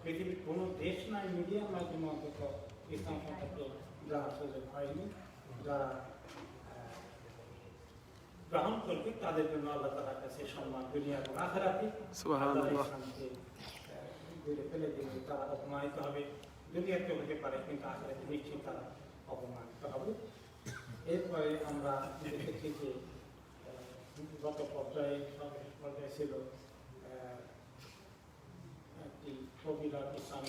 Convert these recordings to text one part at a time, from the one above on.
পৃথিবীর কোনো দেশ নাই মিডিয়ার মাধ্যমে অন্তত ইসলাম সম্পর্কে যারা সুযোগ হয়নি, যারা গ্রহণ করবে তাদের জন্য আল্লাহ তাআলার কাছে সম্মান দুনিয়া এবং আখিরাতে। ইসলামকে দূরে ফেলে দিলে তারা অপমানিত হবে, দুনিয়াতে হতে পারে কিন্তু আখিরাতে নিশ্চয়ই তারা অপমানিত হবে। এরপরে আমরা দেখেছি যে গত পর্যায়ে ছিল একটি কবিরা ইসলাম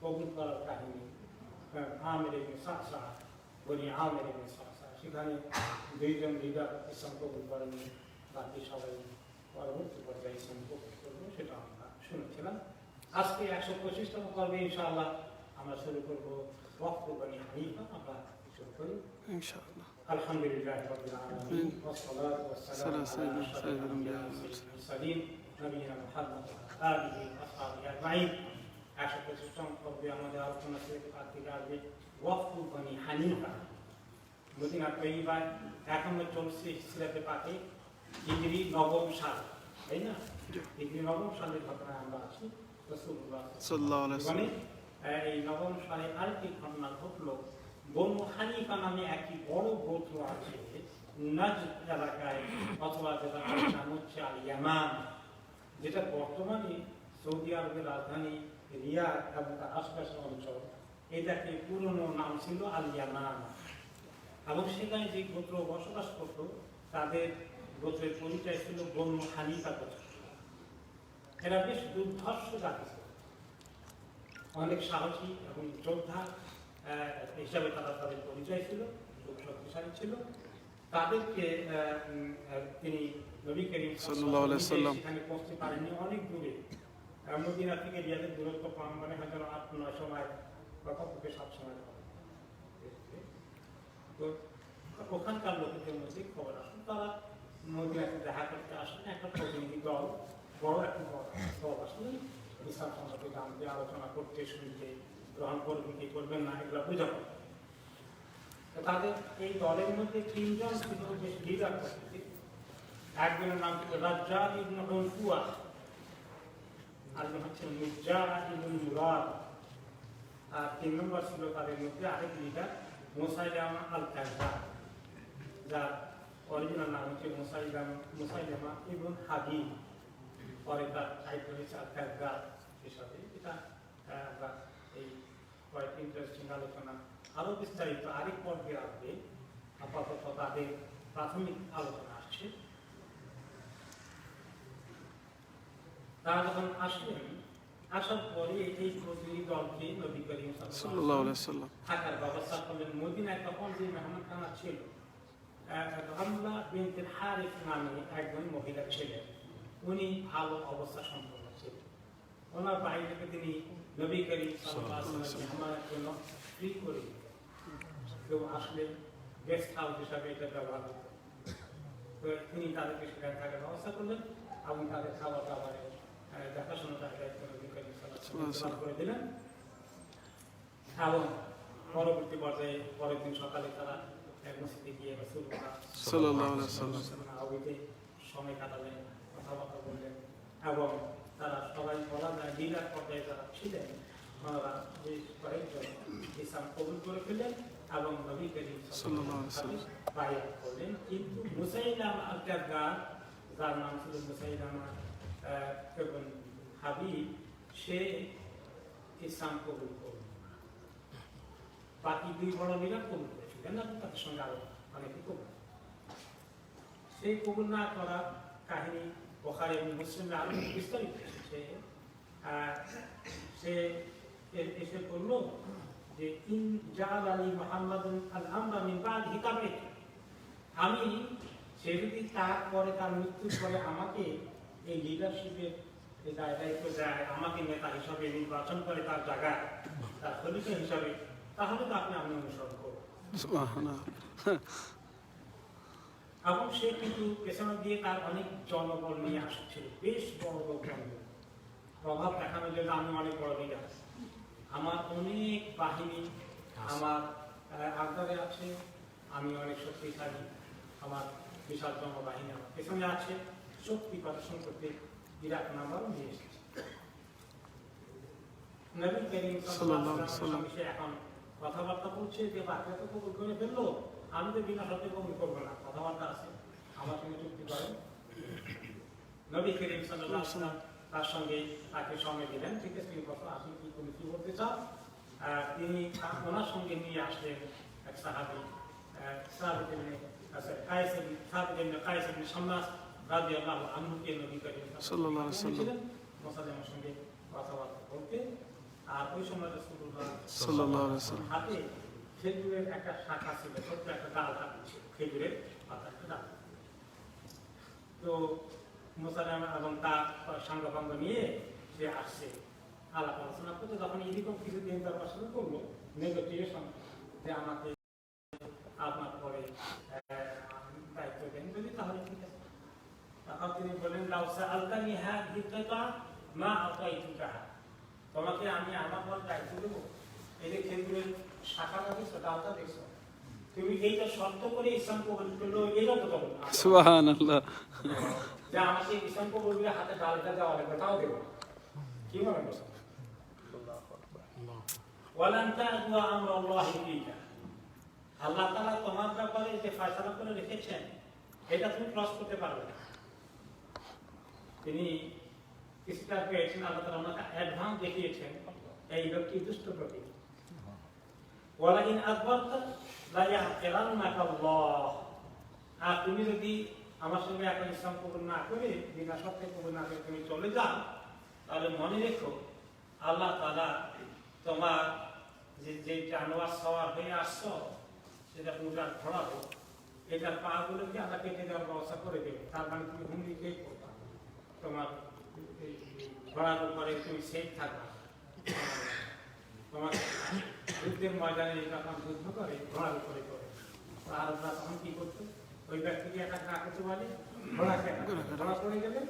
কবুল করার কাহিনী, আমের ইবনে সাসা, বনি আমের ইবনে সাসা। সেখানে দুইজন লিডার ইসলাম কবুল করেনি, বাকি সবাই পরবর্তী পর্যায়ে ইসলাম কবুল করবে, সেটা আমরা শুনেছিলাম। আজকে 125তম পর্বে ইনশাআল্লাহ আমরা শুরু করবো ওয়াকফ বনি হানিফা। আমরা শুরু করি ইনশাআল্লাহ। আলহামদুলিল্লাহ রাব্বিল আলামিন ওয়াসসালাতু ওয়াসসালামু আলা আশরাফিল আমবিয়া ওয়াল মুরসালিন নবিয়িনা মুহাম্মদ ওয়া আলিহি ওয়া আসহাবিহি আজমাইন। 125তম পর্বে আমাদের আলোচনা থেকে আজকে আসবে ওয়াকফ বনি হানিফা। মদিনা তৈয়বায় এখনো চলছে সিরাতে পাকে হিজরি 9ম সাল, তাই না? হিজরি 9ম সালের ঘটনায় আমরা আছি। রাসূলুল্লাহ সাল্লাল্লাহু আলাইহি ওয়াসাল্লাম এই 9ম সালে আরেকটি ঘটনা ঘটলো। বনু হানিফা নামে একটি বড় গোত্র আছে নাজদ এলাকায়, অথবা যেটা নাম হচ্ছে আল ইয়ামান, যেটা বর্তমানে সৌদি আরবের রাজধানী রিয়াদ এবং তার আশপাশের অঞ্চল। এটাকে পুরনো নাম ছিল আল ইয়ামান। এবং সেখানে যে গোত্র বসবাস করত তাদের গোত্রের পরিচয় ছিল বনু হানিফা গোত্র। এরা বেশ দুর্ধর্ষ জাতি ছিল, অনেক সাহসী এবং যোদ্ধা হিসাবে তারা তাদের পরিচয় ছিল, খুব শক্তিশালী ছিল। তাদেরকে তিনি নবী করিম সাল্লাল্লাহু আলাইহি ওয়াসাল্লাম সেখানে পৌঁছতে পারেননি, অনেক দূরে। মদিনা থেকে রিয়াদের দূরত্ব মানে হয়তো 8-9 সময় বা কমপক্ষে 7 সময়। তো ওখানকার লোকেদের মধ্যে খবর আসেন, তারা মদিনাতে দেখা করতে আসেন। একটা প্রতিনিধি দল, বড় একটা দল আসলে ইসলাম সম্পর্কে জানতে, আলোচনা করতে, শুনতে, গ্রহণ করবে কি করবেন না এগুলো বোঝা পড়ে। তাদের এই দলের মধ্যে 3 জন ছিল বেশ লিডার প্রকৃতির। একজনের নাম ছিল রাজ্জাক ইবনে উনকুয়া, আরেকজন হচ্ছে মির্জা ইবনে মুরাদ, আর 3 নম্বর ছিল তাদের মধ্যে আরেক লিডার মুসাইলামা আল কাযযাব, যার অরিজিনাল নাম হচ্ছে মুসাইলামা ইবনে হাবিব। পরে তার টাইটেল হচ্ছে আল কাযযাব হিসাবে। এটা আমরা এই কয়েকটি ইন্টারেস্টিং আলোচনা আরো বিস্তারিত আরেক পর্বে আসবে। আপাতত তাদের প্রাথমিক আলোচনা আসছে। তারা যখন আসলেন, আসার পরে এই প্রতিনিধি দলকে নবী করিম সাল্লাল্লাহু আলাইহি ওয়াসাল্লাম থাকার ব্যবস্থা করলেন। মদিনায় তখন যে মেহমানখানা ছিল, রামলা বিনতুল হারিস নামে একজন মহিলা ছিলেন। উনি ভালো অবস্থা সম্পন্ন ছিলেন। ওনার বাড়িটাকে তিনি নবী করিম সাল্লাল্লাহু আলাইহি ওয়াসাল্লাম মেহমানের জন্য ফ্রি করে দিতেন। কেউ আসলে গেস্ট হাউস হিসাবে এটা ব্যবহার করতেন। তো তিনি তাদেরকে সেখানে থাকার ব্যবস্থা করলেন এবং তাদের খাবার দাবারে দেখাশোনার দায়িত্ব নবী করিম সাল্লাল্লাহু আলাইহি ওয়াসাল্লাম করে দিলেন। এবং পরবর্তী পর্যায়ে পরের দিন সকালে তারা মসজিদে গিয়ে রাসূলুল্লাহ সাল্লাল্লাহু আলাইহি ওয়াসাল্লাম আরবিতে সময় কাটালেন, কথাবার্তা বললেন। এবং তারা সবাই বলা যায় লিডার পর্যায়ে যারা ছিলেন ওনারা বেশ কয়েকজন ইসলাম কবুল করে ফেললেন এবং নবী করিম সাল্লাল্লাহু আলাইহি ওয়াসাল্লাম বায়াত করলেন। কিন্তু মুসাইলামা আল কাযযাব, যার নাম ছিল মুসাইলামা ইবনে হাবিব, সে ইসলাম কবুল করল। বাকি 2 বড় লিডার কবুল করেছিলেন না, তাদের সঙ্গে আরো অনেকে কবুল। সেই কবুল না করা কাহিনী বুখারী এবং মুসলিমে আরো বিস্তারিত এসেছে। সে এসে বলল যে ইন জাআলানি মুহাম্মাদুন আল আমরা মিন বা'দিহি কাবাইত, আমি সে যদি তারপরে তার মৃত্যুর পরে আমাকে এই লিডারশিপের দায়িত্ব দেয়, আমাকে নেতা হিসাবে নির্বাচন করে তার জায়গায়, তার খলিফা হিসাবে, তাহলে তো আপনি আমি অনুসরণ করব। এবং সে কিন্তু পেছনে দিয়ে তার অনেক জনবল নিয়ে আসছিল, বেশ বড় জনবল, প্রভাব দেখানোর জন্য আমি অনেক বড় লিডার, আমার অনেক বাহিনী আমার আন্ডারে আছে, আমি অনেক শক্তিশালী, আমার বিশাল জনবাহিনী আমার পেছনে আছে, শক্তি প্রদর্শন করতে ইরাক নাম্বারও নিয়ে এসেছে। নবী করিম সাল্লাল্লাহু আলাইহি ওয়াসাল্লাম সে এখন কথাবার্তা বলছে যে বাচ্চা তো কবুল করে ফেললো, আমি তো বিনা শর্তে কবুল করবো না, কথাবার্তা আছে, আমার সঙ্গে চুক্তি করেন। নবী করিম সাল্লাল্লাহু আলাইহি ওয়াসাল্লাম তার সঙ্গে তাকে সময় দিলেন, ঠিক আছে তুমি কথা আসলে কি তুমি কি বলতে চাও। তিনি ওনার সঙ্গে নিয়ে আসলেন এক সাহাবী, সাবিত ইবনে কায়েস ইবনে শাম্মাস রাদিয়াল্লাহু আনহুকে নবী করিম সাল্লাল্লাহু আলাইহি ওয়াসাল্লাম মুসাল্লামের সঙ্গে কথাবার্তা বলতে। আর ওই সময় রাসূলুল্লাহ সাল্লাল্লাহু আলাইহি ওয়াসাল্লাম হাতে খেজুরের একটা শাখা ছিল, ছোট্ট একটা ডাল হাতে ছিল, খেজুরের পাতা একটা ডাল। তো মুসাল্লাম এবং তার সাঙ্গপাঙ্গ নিয়ে সে আসছে আলাপ আলোচনা করতে, তখন এরকম কিছুদিন তার পছন্দ করলো নেগোটিয়েশন যে আমাকে আপনার পরে দায়িত্ব দেন যদি, তাহলে ঠিক আছে। তখন তিনি বলেন লাউসা আলতানি হ্যাঁ ভিত্তা মা আতাইতুকা, তোমাকে আমি আমার পর দায়িত্ব দেবো, এই যে খেজুরের শাখাটা দেখছো, ডালটা দেখছো, তুমি এইটা শর্ত করে ইসলাম কবুল করলো, এইটা তো তখন সুবহানাল্লাহ যে আমাকে ইসলাম কবুল করে হাতে ডালটা দেওয়া লাগবে, তাও দেবো কি মনে করছো। ওয়ালান তা'দুয়া আমরাল্লাহি ফীকা, আল্লাহ তাআলা তোমার ব্যাপারে যে ফয়সালা করে রেখেছেন এটা তুমি ক্রস করতে পারবে না। তিনি কিছুটা পেয়েছেন, আল্লাহ তাআলা ওনাকে অ্যাডভান্স দেখিয়েছেন এই ব্যক্তি দুষ্ট প্রকৃতি। ওয়ালাইন আদবারতা লা ইয়াহকিরান্নাকা আল্লাহ, আর তুমি যদি আমার সঙ্গে এখন ইসলাম কবুল না করে বিনা শর্তে কবুল না করে তুমি চলে যাও, তাহলে মনে রেখো আল্লাহ তাআলা তোমার যে জানোয়ার সওয়ার হয়ে আসছো, সেটা উটার ঘোড়া হোক, এটার পা গুলোকে আল্লাহ কেটে দেওয়ার ব্যবস্থা করে দেবে। তার মানে তুমি হুমড়ি খেয়ে পড়বা, তোমার ঘোড়ার উপরে তুমি সেফ থাকবা। তোমার যুদ্ধের ময়দানে যখন যুদ্ধ করে ঘোড়ার উপরে করে, আর তখন কি করতো, ওই ব্যক্তিকে অ্যাটাক না করতে পারলে ঘোড়াকে ঘোড়া পড়ে গেলে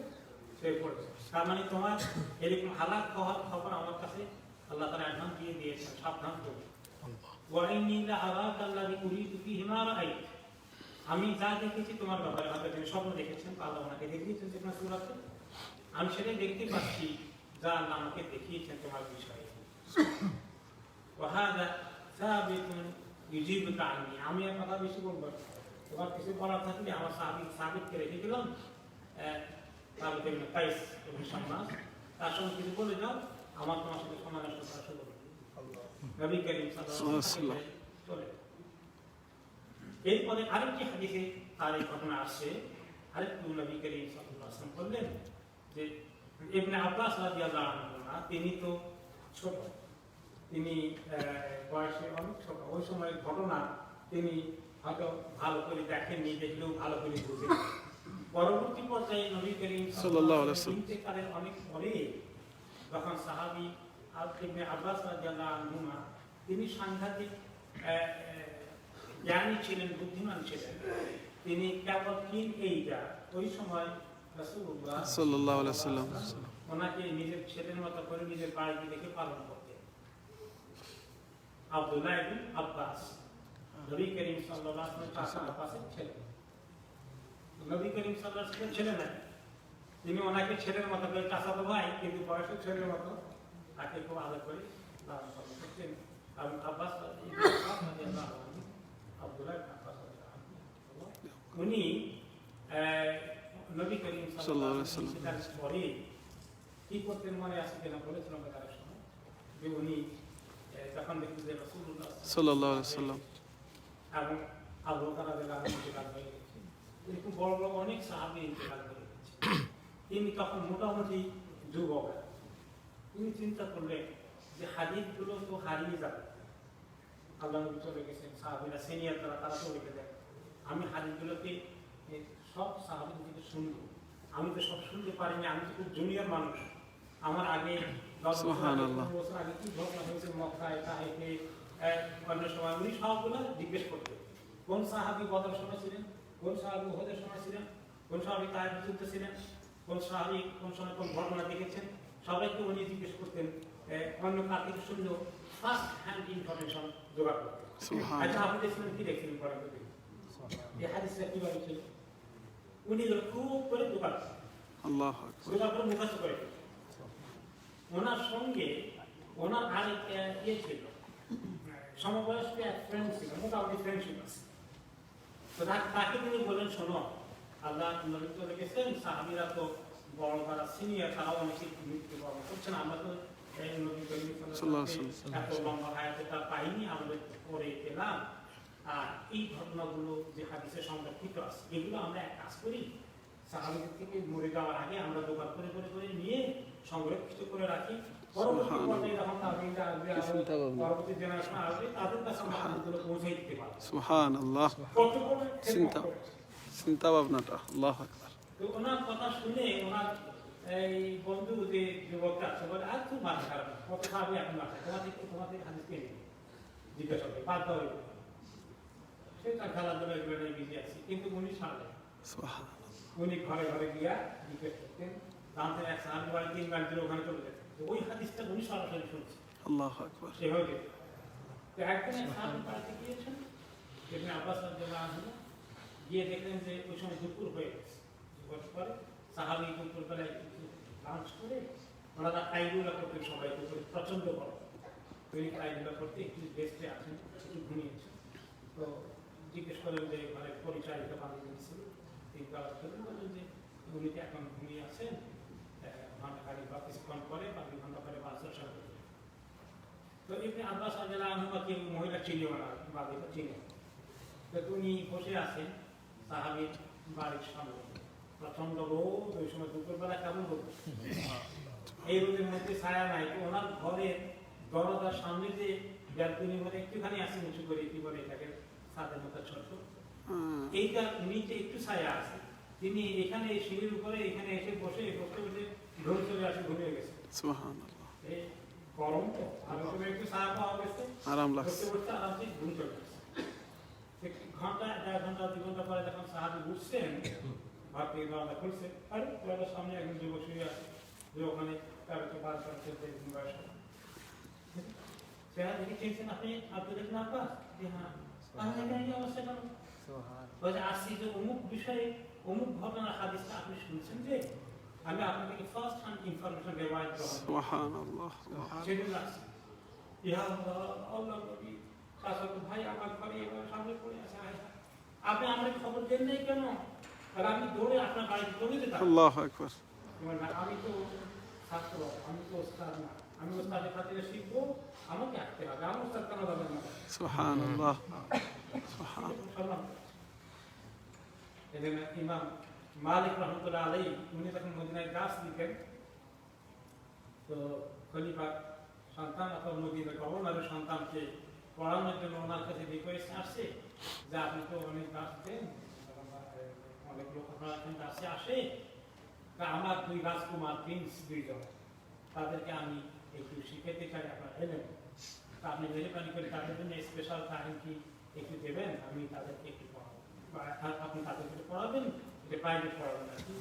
সে পড়ছে। তার মানে তোমার এরকম হালাক হওয়ার খবর আমার কাছে আল্লাহ তাআলা অ্যাডভান্স দিয়ে দিয়েছেন, সাবধান করবে। ওয়াইন্নী লাআরাকা আল্লাযী উরীদু ফীহি মা রাআইত, আমি যা দেখেছি তোমার ব্যাপারে, হয়তো তিনি স্বপ্ন দেখেছেন, আল্লাহ ওনাকে দেখিয়েছেন যে কোনো সূরাতে, আমি সেটাই দেখতে পাচ্ছি যা আল্লাহ আমাকে দেখিয়েছেন তোমার বিষয়ে। ওয়াহাদা সাবিতুন ইউজিবুকা আননি, আমি আর কথা বেশি বলবো না, তোমার কিছু বলার থাকলে আমার সাবিতকে রেখে দিলাম, সাবিত ইবনে কায়েস ইবনে শাম্মাস, তার সঙ্গে কিছু বলে যাও, আমার তোমার সাথে সমানের কথা শুরু হবে। নবী করিম সাল্লাল্লাহু আলাইহি ওয়াসাল্লাম চলে। এরপরে আরেকটি হাদিসে তার এই ঘটনা আসছে, আরেকটু নবী করিম সাল্লাল্লাহু আলাইহি ওয়াসাল্লাম বললেন যে ইবনে আব্বাস রাদিয়াল্লাহু আনহু, তিনি তো ছোট, তিনি বয়সে অনেক ছোট, ওই সময়ের ঘটনা তিনি হয়তো ভালো করে দেখেননি, দেখলেও ভালো করে বুঝেন। পরবর্তী পর্যায়ে নবী করিম সাল্লাল্লাহু আলাইহি ওয়াসাল্লাম ইন্তেকালের অনেক পরে যখন সাহাবী ইবনে আব্বাস রাদিয়াল্লাহু আনহু, তিনি সাংঘাতিক জ্ঞানী ছিলেন, বুদ্ধিমান ছিলেন, তিনি কেবল কিন এইটা ওই সময় রাসূলুল্লাহ সাল্লাল্লাহু আলাইহি ওয়াসাল্লাম ওনাকে নিজের ছেলের মতো করে নিজের বাড়িতে রেখে পালন করতেন। আব্দুল্লাহ ইবনে আব্বাস নবী করিম সাল্লাল্লাহু আলাইহি ওয়াসাল্লাম আব্বাসের ছেলে, নবী করিম সাল্লাল্লাহু আলাইহি ওয়াসাল্লাম ছেলে না, তিনি ওনাকে ছেলের মতো করে, চাচাতো ভাই কিন্তু বয়সে ছেলের মতো তাকে খুব আদর করে লালন পালন করতেন। আব্বাস রাদিয়াল্লাহু আনহু, আব্দুল্লাহ ইবনে আব্বাস রাদিয়াল্লাহু আনহু, উনি নবী করিম সাল্লাল্লাহু আলাইহি ওয়াসাল্লাম পরে কি করতেন মনে আছে কিনা বলেছিলাম তার সময়, যে উনি তখন দেখতেন যে রাসূলুল্লাহ সাল্লাল্লাহু আলাইহি ওয়াসাল্লাম এবং আবু বকর রাদিয়াল্লাহু আনহু ইন্তেকাল হয়ে গেছে, এরকম বড় বড় অনেক সাহাবী ইন্তেকাল হয়ে গেছে। তিনি তখন মোটামুটি যুবক, তিনি চিন্তা করলেন যে হাদিসগুলো তো হারিয়ে যাবে, আল্লাহ নবী চলে গেছেন, সাহাবীরা সিনিয়র তারা তো রেখে দেয়, আমি হাদিসগুলোকে সব সাহাবীদের থেকে শুনবো, আমি তো সব শুনতে পারিনি, আমি তো খুব জুনিয়র মানুষ, আমার আগে 10 বছর আগে কি ঘটনা হয়েছে মক্কায়, তাইফে, অন্য সময় উনি সবগুলো জিজ্ঞেস করতেন, কোন সাহাবী বদরের সময় ছিলেন, কোন সাহাবী উহুদের সময় ছিলেন, কোন সাহাবী তায়েফের যুদ্ধে ছিলেন, কোন সাহাবী কোন সময় কোন ঘটনা দেখেছেন, সবাইকে উনি জিজ্ঞেস করতেন, অন্য কার থেকে শুনলেও ফার্স্ট হ্যান্ড ইনফরমেশন জোগাড় করতেন। আচ্ছা আপনি দেখছিলেন কি দেখছিলেন পড়া করতে, এই হাদিসটা কিভাবে ছিল, উনি খুব করে জোগাড় করে মুখস্থ করে। ওনার সঙ্গে ওনার আরেক ইয়ে ছিল, সমবয়স্ক এক ফ্রেন্ড ছিল, মোটামুটি ফ্রেন্ডশিপ আছে। তো তাকে তিনি বলেন, শোনো, আল্লাহ নবী তো দেখেছেন সাহাবীরা তো বড় যারা সিনিয়র তারাও অনেকে মৃত্যুবরণ করছেন, আমরা তো নবী করিম সাল্লাল্লাহু আলাইহি ওয়াসাল্লাম এত লম্বা হায়াতে তা পাইনি, আমাদের পরে পেলাম। আর এই ঘটনাগুলো যে হাদিসে সংরক্ষিত আছে এগুলো আমরা এক কাজ করি, সাহাবীদের থেকে মরে যাওয়ার আগে আমরা জোগাড় করে করে করে নিয়ে সংরক্ষিত করে রাখি, পরবর্তী পর্যায়ে যখন তাবেঈনরা আসবে, পরবর্তী জেনারেশন আসবে, তাদের কাছে আমরা হাদিসগুলো পৌঁছে দিতে পারবো। সুবহানাল্লাহ, কত বড় চিন্তা ভাবনাটা, আল্লাহু আকবার। তো ওনার কথা শুনে ওনার এই বন্ধু যে যুবকটা আছে বলে, আর খুব মাথা খারাপ, কত খারাপ এখন আছে, তোমাদের হাদিস কে নেবে জিজ্ঞাসা করে, বাদ দাও এগুলো। সে তার খেলাধুলা এগুলো নিয়ে বিজি আছে, কিন্তু উনি সামনে উনি ঘরে ঘরে গিয়া জিজ্ঞেস করতেন, জানতেন এক সাহাবী বাড়ি 3 গাড়ি ধরে ওখানে চলে যেতেন, তো ওই হাদিসটা উনি সরাসরি শুনছেন। আল্লাহু আকবার। সেভাবে যেতেন। তো একদিন এক সাহাবী বাড়িতে গিয়েছেন, ইবনে আব্বাস রাদিয়াল্লাহু আনহু গিয়ে দেখলেন যে ওই সময় দুপুর হয়ে গেছে। দুপুর পরে সাহাবী দুপুরবেলায় কিছু লাঞ্চ করে ওনারা কাইলুলা করতে, সবাই দুপুরে প্রচন্ড গরম, তিনি কাইলুলা করতে একটু রেস্টে আছেন, একটু ঘুমিয়েছেন। তো জিজ্ঞেস করেন যে ঘরে পরিচারিকা পানি দিয়েছিল, তিনি বললেন যে উনি তো এখন ঘুমিয়ে আছেন, ঘন্টা খানিক বা কিছুক্ষণ পরে বা 2 ঘন্টা পরে বাসের সাথে। তো ইবনে আব্বাস রাদিয়াল্লাহু আনহু কি মহিলা চিনিও না, বাড়িটা চিনে। তো উনি বসে আছেন সাহাবীর বাড়ির সামনে, প্রচন্ড রোদ, ওই সময় দুপুরবেলা কেমন রোদ, এই রোদের মধ্যে ছায়া নাই। তো ওনার ঘরের দরজার সামনে যে ব্যালকনির মধ্যে একটুখানি আসে নিচু করে, কি বলে এটাকে, ছাদের মতো ছোট, এইটা নিচে একটু ছায়া আছে, তিনি এখানে সিঁড়ির উপরে এখানে এসে বসে বসে বসে ঘুম চলে আসে, ঘুমিয়ে গেছে। সুবহানাল্লাহ, এই গরম তো, আর ওখানে একটু ছায়া পাওয়া গেছে, আরাম লাগছে, বসে বসে আরামসে ঘুম চলে গেছে। ঘন্টা 1.5 ঘন্টা 2 ঘন্টা পরে যখন সাহাবী উঠছেন, ভাত থেকে দরজা খুলছে, আরে দরজার সামনে একজন যুবক শুয়ে আছে, যে ওখানে তার একটু বার করে চলতে বয়স হবে। সে দেখে চিনছেন, আপনি দেখলেন আব্বাস? যে হ্যাঁ। তাহলে এই অবস্থা কেন? বলছে, আসছি যে অমুক বিষয়ে অমুক ঘটনার হাদিসটা আপনি শুনছেন, যে আমি আপনার থেকে ফার্স্ট হ্যান্ড ইনফরমেশন রিভাইভ করব। সুবহানাল্লাহ, সেদিন আসছে, ইয়া আল্লাহ নবী শাসক ভাই আমার ঘরে এবার সামনে পড়ে আছে, আপনি আমার খবর দেন নাই কেন? আর আমি দৌড়ে আপনার বাড়িতে চলে যেতাম। আল্লাহু আকবার। আমি তো ছাত্র, আমি তো ওস্তাদ না, আমি ওস্তাদের খাতিরে শিখবো, আমাকে আসতে হবে, আমার ওস্তাদ কেন যাবেন না? সুবহানাল্লাহ, সুবহানাল্লাহ। ইমাম মালিক রহমতুল্লাহ আলাইহি উনি যখন মদিনায় গাছ দিতেন, তো খলিফা সন্তান অথবা মদিনার গভর্নরের সন্তানকে পড়ানোর জন্য ওনার কাছে রিকোয়েস্ট আসছে যে আপনি তো অনেক গাছ দেন, অনেক লোক আপনার গাছে আসে, তা আমার 2 রাজকুমার প্রিন্স 2 জন, তাদেরকে আমি একটু শিখাতে চাই আপনার এলেন, তা আপনি মেহরবানি করে তাদের জন্য স্পেশাল টাইম কি একটু দেবেন, আমি তাদেরকে একটু পড়াবো, আপনি তাদেরকে পড়াবেন, এটা প্রাইভেট পড়াবেন আর কি,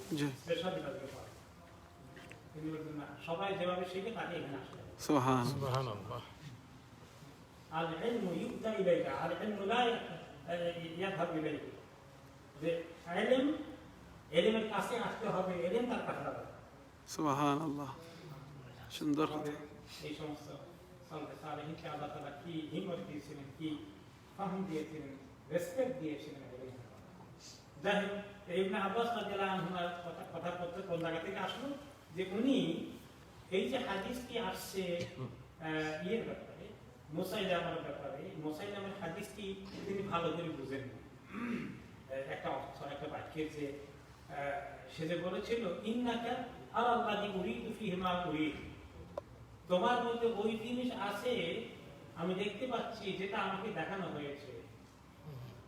স্পেশাল তাদেরকে পড়াবেন। তিনি বলবেন না, সবাই যেভাবে শিখে তাকে এখানে আসবে। সুবহানাল্লাহ। আল ইলমু ইউতা ইলাইকা, আল ইলমু লা ইয়াযহাবু ইলাইকা, যে ইলমের কাছে আসতে হবে, ইলম তার কাছে যাবে। সুবহানাল্লাহ, সুন্দর কথা। এই সমস্ত সালফে সালেহিনকে আল্লাহ তাআলা কি হিম্মত দিয়েছিলেন, কি ফাহম দিয়েছিলেন, রেসপেক্ট দিয়েছিলেন। যাই হোক, ইবনে আব্বাস রাদিয়াল্লাহু আনহুর কথা করতে কোন জায়গা থেকে আসলো, যে উনি এই যে হাদিসটি আসছে ইয়ের ব্যাপারে, মুসাইলামার ব্যাপারে, মুসাইলামার হাদিসটি তিনি ভালো করে বুঝেন। একটা অর্থ, একটা বাক্যের যে সে যে বলেছিল, ইন্নাকা আলাল্লাহি উরিদু ফিহি মা উরিদ, তোমার মধ্যে ওই জিনিস আছে আমি দেখতে পাচ্ছি যেটা আমাকে দেখানো হয়েছে।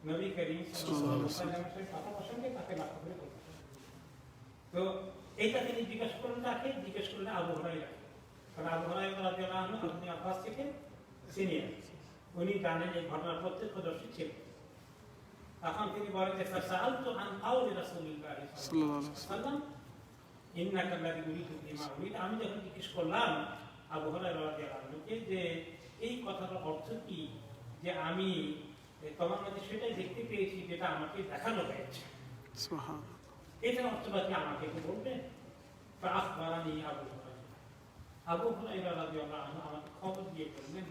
নবী করিম সাল্লাল্লাহু আলাইহি ওয়াসাল্লামের সাথে কথা প্রসঙ্গে তাকে লক্ষ্য করে বলছেন। তো এইটা তিনি জিজ্ঞেস করলেন, তাকে জিজ্ঞেস করলেন আবু হুরায়রা, কারণ আবু হুরায়রা রাদিয়াল্লাহু আনহু ইবনে আব্বাস থেকে সিনিয়র, উনি জানেন এই ঘটনার প্রত্যক্ষদর্শী ছিলেন। তখন তিনি বলেন যে ফাসালতু আন কাউলি রাসূলিল্লাহ সাল্লাল্লাহু আলাইহি ওয়াসাল্লাম ইন্নাকা আল্লাযী উরিদু বিমা উরিদ, আমি যখন জিজ্ঞেস করলাম আবু হুরায়রা রাদিয়াল্লাহু আনহুকে যে এই কথাটার অর্থ কি, যে আমি তোমার মধ্যে সেটাই দেখতে পেয়েছি যেটা আমাকে দেখানো হয়েছে, এটার অর্থটা কি আমাকে একটু বলবেন? আখবারানি আবু হুরায়রা, আবু হুরায়রা রাদিয়াল্লাহু আনহু আমাকে খবর দিয়ে বললেন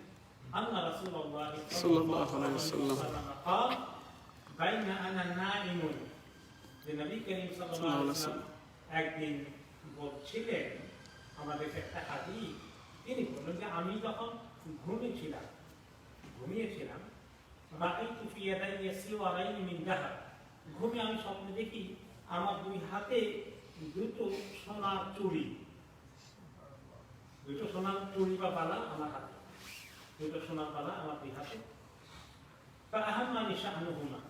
আন্না রাসূলুল্লাহ সাল্লাল্লাহু আলাইহি ওয়াসাল্লাম قال বাইনা আনা নাইমুন, যে নবী করিম সাল্লাল্লাহু আলাইহি ওয়াসাল্লাম একদিন বলছিলেন, আমাদের একটা হাদিস, তিনি বললেন যে আমি যখন ঘুমিয়েছিলাম রাআইতু ফি ইয়াদাইয়া সিওয়ারাইন মিন যাহাব, ঘুমে আমি স্বপ্নে দেখি আমার দুই হাতে দুটো সোনার চুড়ি বা বালা আমার হাতে, দুটো সোনার বালা আমার দুই হাতে। তা আহাম্মানি শাহনুহুমা,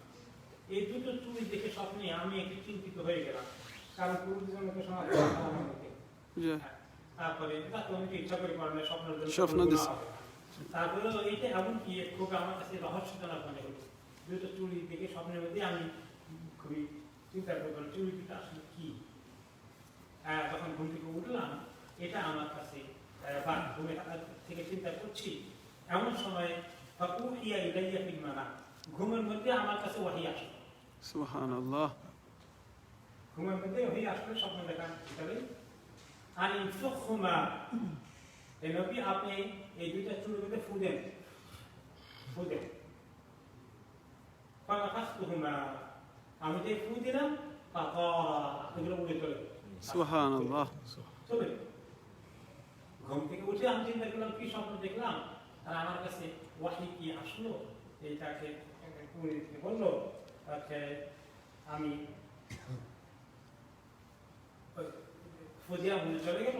এই দুটো চুড়ি দেখে স্বপ্নে আমি একটু চিন্তিত হয়ে গেলাম, কারণ পুরুষদের মধ্যে সোনার তারপরে ইচ্ছা করে পারে না, স্বপ্ন দিচ্ছে। তারপরে এইটা এমনকি খুব আমার কাছে রহস্যজনক মনে হলো, দুটো চুড়ি দেখে স্বপ্নের মধ্যে আমি খুবই চিন্তা করলাম চুড়ি দুটো আসলে কি। তখন ঘুম থেকে উঠলাম, এটা আমার কাছে বা ঘুমে থেকে চিন্তা করছি, এমন সময় ফাকুহিয়া ইলাইয়া ফিল মানাম, ঘুমের মধ্যে আমার কাছে ওহী আসে। সুবহানাল্লাহ। ঘুমের মধ্যে ওহী আসলে স্বপ্ন দেখা হিসাবে আনি ফুখুমা, এই নবী আপনি এই দুইটা চুলের মধ্যে ফু দেন। ফানাফাসতুহুমা, আমি যে ফু দিলাম এগুলো উড়ে চলে সুবহানাল্লাহ। চলে। ঘুম থেকে উঠে আমি চিন্তা করলাম কি স্বপ্ন দেখলাম, আর আমার কাছে ওয়াহী কি আসলো, এইটাকে বললো আমি ফজিয়া উড়ে চলে গেল।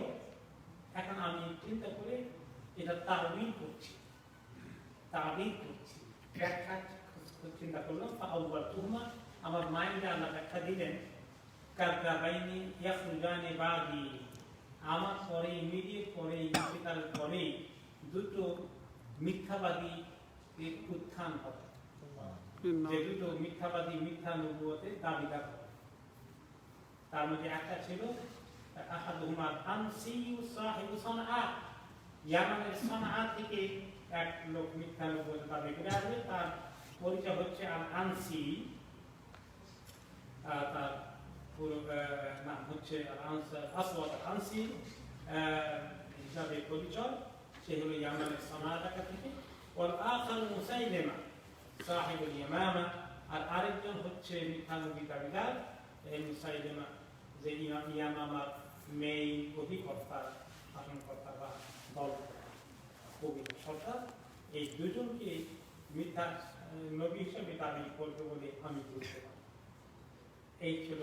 এখন আমি চিন্তা করে এটা তাবির করছি, ব্যাখ্যা চিন্তা করলাম। ফাআওয়ালতুহুমা, আমার মাইন্ডে আল্লাহ ব্যাখ্যা দিলেন, কাযযাবাইনি ইয়াখরুজানি বাদি, আমার পরে ইমিডিয়েট পরে ইন্তেকাল পরে দুটো মিথ্যাবাদী উত্থান হবে, যে দুটো মিথ্যাবাদী মিথ্যা নবুয়তের দাবিদার হবে। তার মধ্যে একটা ছিল আহাদুহুমা আনসিয়ু সাহিবু সানআ, ইয়ামানের সানআ থেকে এক লোক মিথ্যা নবুয়তের দাবি করে আসবে, তার পরিচয় হচ্ছে আল আনসি, তার পুরো নাম হচ্ছে আসওয়াদ আল আনসি হিসাবে পরিচয়, সে হলো ইয়ামানের সানআ এলাকা থেকে। ওয়াল আখার মুসাইলিমা সাহিবুল ইয়ামামা, আর আরেকজন হচ্ছে মিথ্যা নবী দাবিদার এই মুসাইলিমা, যে ইয়ামামার মেইন অধিকর্তা, শাসনকর্তা বা দল কবির সরকার। এই দুজনকে মিথ্যা নবী হিসেবে দাবি করবে বলে আমি বুঝতে পারি। এই ছিল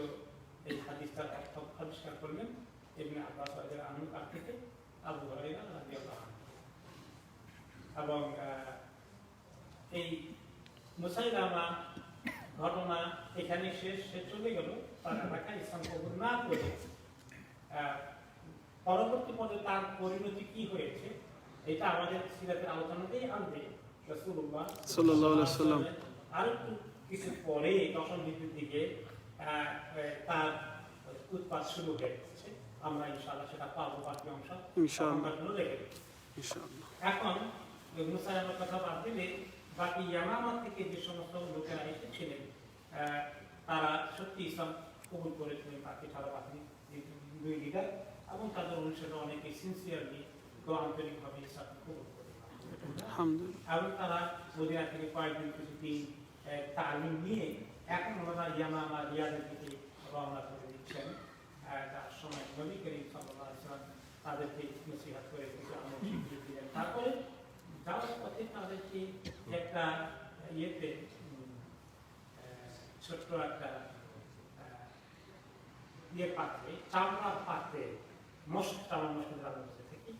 এই হাদিসটার অর্থ আবিষ্কার করলেন ইবনে আব্বাস রাদিয়াল্লাহু আনহু কাছ থেকে আবু হুরায়রা রাদিয়াল্লাহু আনহু। এবং এই মুসাইলামা ঘটনা এখানে শেষ, সে চলে গেল, তার এলাকায় ইসলাম কবুল না করে। পরবর্তী পদে তার পরিণতি কি হয়েছে এটা আমাদের সিরাতের আলোচনাতেই আনবে রাসূলুল্লাহ সাল্লাল্লাহু আলাইহি ওয়াসাল্লাম। আর একটু কিছু পরে দশম হিজরির দিকে তার উৎপাত শুরু হয়ে গেছে, আমরা ইনশাআল্লাহ সেটা পাবো বাকি অংশ ইনশাআল্লাহ রেখে দেব ইনশাআল্লাহ। এখন মুসাইলামার কথা বাদ দিলে বাকি ইয়ামামা থেকে যে সমস্ত লোকেরা এসেছিলেন তারা সত্যি ইসলাম কবুল করেছিলেন, বাকি ছাড়া বাকি দুই লিডার, এবং তাদের অনুসারে অনেকে সিনসিয়ারলি আন্তরিকভাবে ইসলাম কবুল করে, এবং তারা মদিনা থেকে কয়েকদিন কিছুদিন তালিম নিয়ে এখন ওনারা ইয়ামামা রিয়াদের দিকে রওনা করে দিচ্ছেন। তার সময় নবী করিম সাল্লাল্লাহু আলাইহি ওয়াসাল্লাম তাদেরকে নসিহত করে কিছু আমল শিখিয়ে দিলেন। তারপরে যাওয়ার পথে তাদেরকে একটা ইয়েতে ছোট্ট একটা ইয়ে পাত্রে, চামড়ার পাত্রে, চামড়ার মশলা থেকে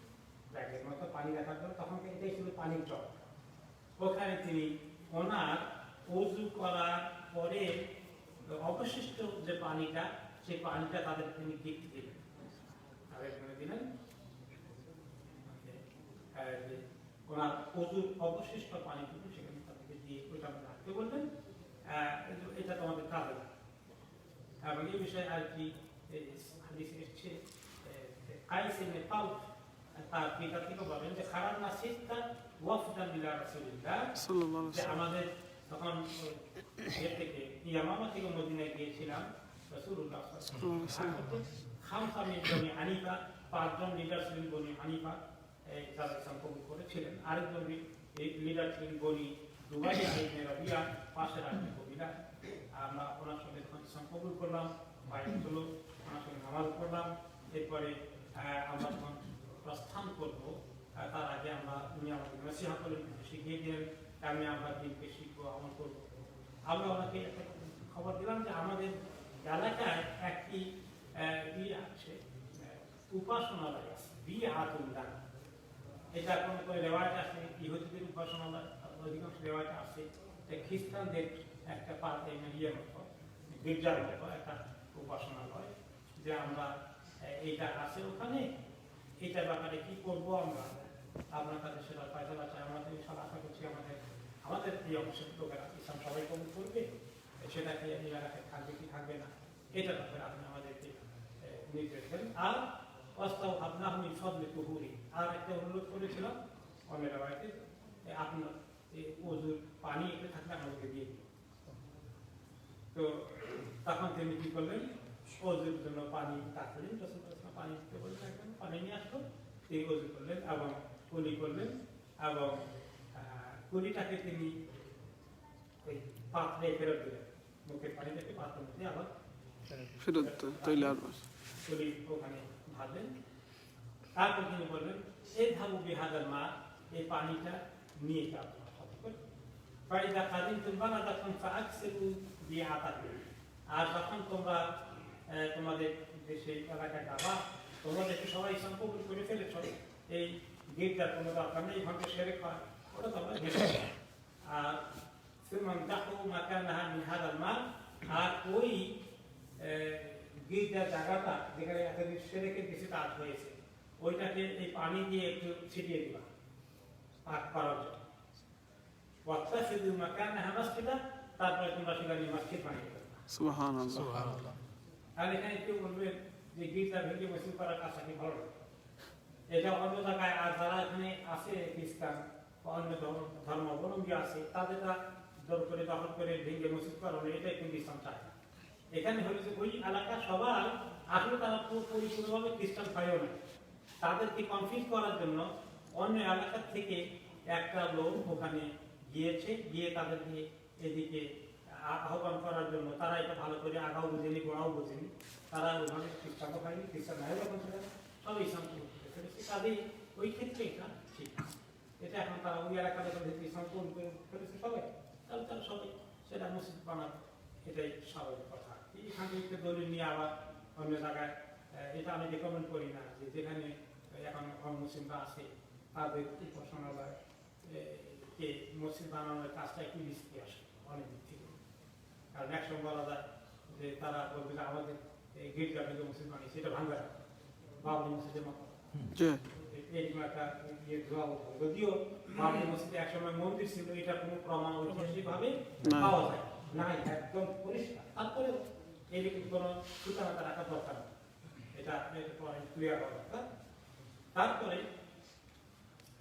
ব্যাগের মতো পানি রাখার জন্য, তখন এটাই ছিল পানির জল। ওখানে তিনি ওনার ওযু করার পরে অবশিষ্ট যে পানিটা, সেই পানিটা তাদের তিনি গিফট দিলেন, দিলেন ওনার ওযুর অবশিষ্ট পানিটুকু সেখানে তাদেরকে দিয়ে ওইটা রাখতে বললেন, এটা তোমাদের কাজে। এবং এই বিষয়ে আর কি হাদিসে এসেছে, কাইস ইবনে তাউফ তার পিতা থেকে বলেন যে খারাজনা সিত্তা ওয়াফদান ইলা রাসূলিল্লাহ সাল্লাল্লাহু আলাইহি ওয়াসাল্লাম, আমাদের তখন থেকে ইয়ামামা থেকে মদিনায় গিয়েছিলাম রাসূলুল্লাহ সাল্লাল্লাহু আলাইহি ওয়াসাল্লাম, খামসা মিন বনি হানিফা 5জন লিডার ছিলেন বনি হানিফা, যারা ইসলাম কবুল করেছিলেন। আরেকজন লিডার ছিলেন বনি দুবাই ইবনে রাবিয়া, পাশের আরেকজন কবিরা। আমরা ওনার সঙ্গে যখন ইসলাম কবুল করলাম, বাইরে হলো, ওনার সঙ্গে নামাজ পড়লাম। এরপরে আমরা যখন প্রস্থান করবো, তার আগে উনি আমাদের নসিহত করে শিখিয়ে দিলেন আমি আমরা দিনকে শিখবো, আমল করবো। আমরা ওনাকে একটা খবর দিলাম যে আমাদের এলাকায় একটি আছে, উপাসনালয় আছে, বিআতুল্লাহ। এটা কোনো কোনো রেওয়ায়ত আছে ইহুদিদের উপাসনালয়, অধিকাংশ রেওয়ায়ত আছে খ্রিস্টানদের একটা ইয়ের মতো, গির্জার মতো একটা উপাসনালয়, যে আমরা এইটা আছে ওখানে, এইটার ব্যাপারে কি করবো আমরা, আপনার কাছে সেটা ফয়সালা চাই। আমাদের সব আশা করছি আমাদের এই অবশ্যই লোকেরা ইসলাম সবাই কবুল করবে, সেটাকে এই এলাকায় থাকবে কি থাকবে না, এটার ব্যাপারে আপনি আমাদেরকে নির্দেশ দেন। আর অস্তাও আপনার ফজলে কুহুরি, আর একটা অনুরোধ করেছিলাম অনেক বাড়িতে, আপনার ওজুর পানি একটু থাকলে আমাদেরকে দিয়ে দিন। তো তখন তিনি কি করলেন, ওজুর জন্য পানি ডাকলেন, পানি দিতে বললেন, পানি নিয়ে আসলো, তিনি ওজু করলেন এবং কুলি করলেন, এবং কুলিটাকে তিনি ওই পাত্রে ফেরত দিলেন, মুখের পানি থেকে পাত্রের মধ্যে আবার ফেরত তৈলে আর কুলি ওখানে ঢাললেন। তারপর তিনি বললেন এই ধাবু বিহাদার মা, এই পানিটা নিয়ে যাও, ফাইদা কাদিন তুলবানা তখন ফাকসিলু বিআতাকে, আর যখন তোমরা তোমাদের দেশে এলাকায় যাবা, তোমাদেরকে সবাই ইসলাম কবুল করে ফেলেছ, এই গির্জার কোনো দরকার নেই, ঘন্টা সেরে খাওয়া, ওটা তোমরা ঘেরে। আর সুমান দাহু মাকানাহা মিন হাদাল মা, আর ওই গির্জার জায়গাটা যেখানে এতদিন সেরেকে বেশি কাজ হয়েছে, ওইটাকে এই পানি দিয়ে একটু ছিটিয়ে দিবা পাক করার জন্য। ওয়াক্তা শুধু মাকানাহা মাসজিদা, তারপরে তোমরা সেখানে মসজিদ বানিয়ে দেবে। সুবহানাল্লাহ। আর এখানে কেউ বলবেন যে গির্জা ভেঙে মসজিদ করার কাজটা কি ভালো, এটা অন্য জায়গায়। আর যারা এখানে আছে খ্রিস্টান বা অন্য ধর্মাবলম্বী আছে, তাদেরটা জোর করে দখল করে ভেঙে মসজিদ করানো, এটাই কিন্তু ইসলাম চায় না। এখানে হয়েছে ওই এলাকা সবাই আসলে তারা পরিপূর্ণভাবে খ্রিস্টান হয়েও না, তাদেরকে কনফিউজ করার জন্য অন্য এলাকা থেকে একটা লোক ওখানে গিয়েছে, গিয়ে তাদেরকে এদিকে আহ্বান করার জন্য। তারা এটা ভালো করে আগাও বুঝেনি, গোড়াও বুঝেনি, তারা ওখানে খ্রিস্টানও হয়নি, খ্রিস্টান হয়ে যখন ছিল সব ইসলাম করেছে। কাজেই ওই ক্ষেত্রে এটা ঠিক আছে। এটা এখন তারা ওই এলাকাতে ইসলাম করেছে সবাই, তাহলে তারা সবাই সেটা মসজিদ বানাবে, এটাই স্বাভাবিক কথা। এখান থেকে দলিল নিয়ে আবার অন্য জায়গায়, এটা আমি রেকমেন্ড করি না, যে যেখানে এখন মুসলিমরা আছে তাদের উপাসনালয় কে মসজিদ বানানোর কাজটা একটু রিস্কি আসে অনেক দিক থেকে। কারণ একসময় বলা যায় যে তারা বলবে যে আমাদের গির্জা ভেঙে মসজিদ বানিয়েছে, এটা ভাঙা বাবরি মসজিদের মতো, এরকম একটা ইয়ে ধোয়া উঠবে। যদিও বাবরি মসজিদে একসময় মন্দির ছিল, এটা কোনো প্রমাণ ঐতিহাসিক ভাবে পাওয়া যায় না, একদম পরিষ্কার। তারপরে এইরকম কোনো সূচনাটা রাখা দরকার নেই, এটা ক্লিয়ার হওয়া দরকার। তারপরে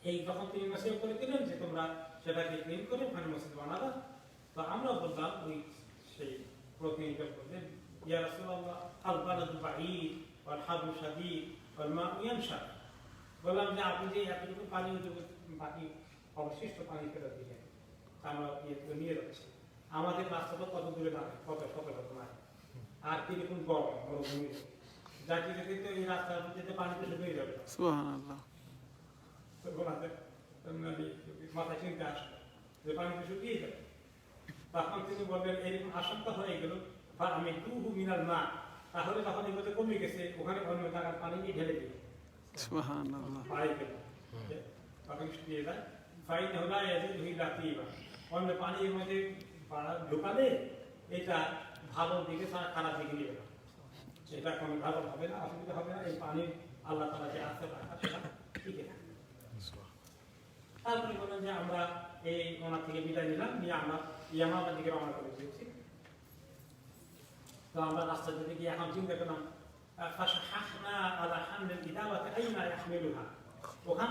এই যখন তিনি নসিহত করে দিলেন যে তোমরা সেটাকে ক্লিন করে ওখানে মসজিদ বানাবা, তো আমরা বললাম ওই সেই প্রতিনিধি বললেন ইয়া রাসূলুল্লাহ আল বালাদু বাঈদ ওয়াল হাবু শাদীদ ওয়াল মাউ ইয়ানশা, বললাম যে আপনি যে এতটুকু পানি বাকি অবশিষ্ট পানি ফেরত দিলেন, আমরা নিয়ে যাচ্ছি, আমাদের রাস্তা তো কত দূরে দাঁড়ায়, কত শত শত মাইল, আর কিরকম গরম মরুভূমি, যাকে যেতে তো এই রাস্তার যেতে পানি তো শুকিয়ে যাবে। সুবহানাল্লাহ। মাথায় চিন্তা আসলো যে পানি তো শুকিয়ে যাবে। তখন তিনি বললেন এরকম আশঙ্কা হয়ে গেল, বা আমি দুহু মিনাল মা, তাহলে তখন এগুলো কমে গেছে, ওখানে অন্য জায়গার পানি নিয়ে ঢেলে দিল, সুবহানাল্লাহ। পানি গেল, তখন শুকিয়ে যায়। ফাইন হলা ইয়াজিদ হি লাতিবা, অন্য পানির মধ্যে ঢোকালে এটা ভালো দিকে ছাড়া খারাপ দিকে নিবে না, এটা কোনো ভালো হবে না, অসুবিধা হবে না। এই পানির আল্লাহ তাআলা যে আসতে রাখা সেটা টিকে থাকে। তারপরে বললেন যে আমরা এই ওনার থেকে বিদায় নিলাম, নিয়ে আমরা ইয়ামামার দিকে রওনা করে দিয়েছি। তো আমরা রাস্তা দিকে গিয়ে এখন চিন্তা করলাম ফাশাহনা আলা হামলিল ইদাওয়াতি আইনা ইয়াহমিলুহা, ওখান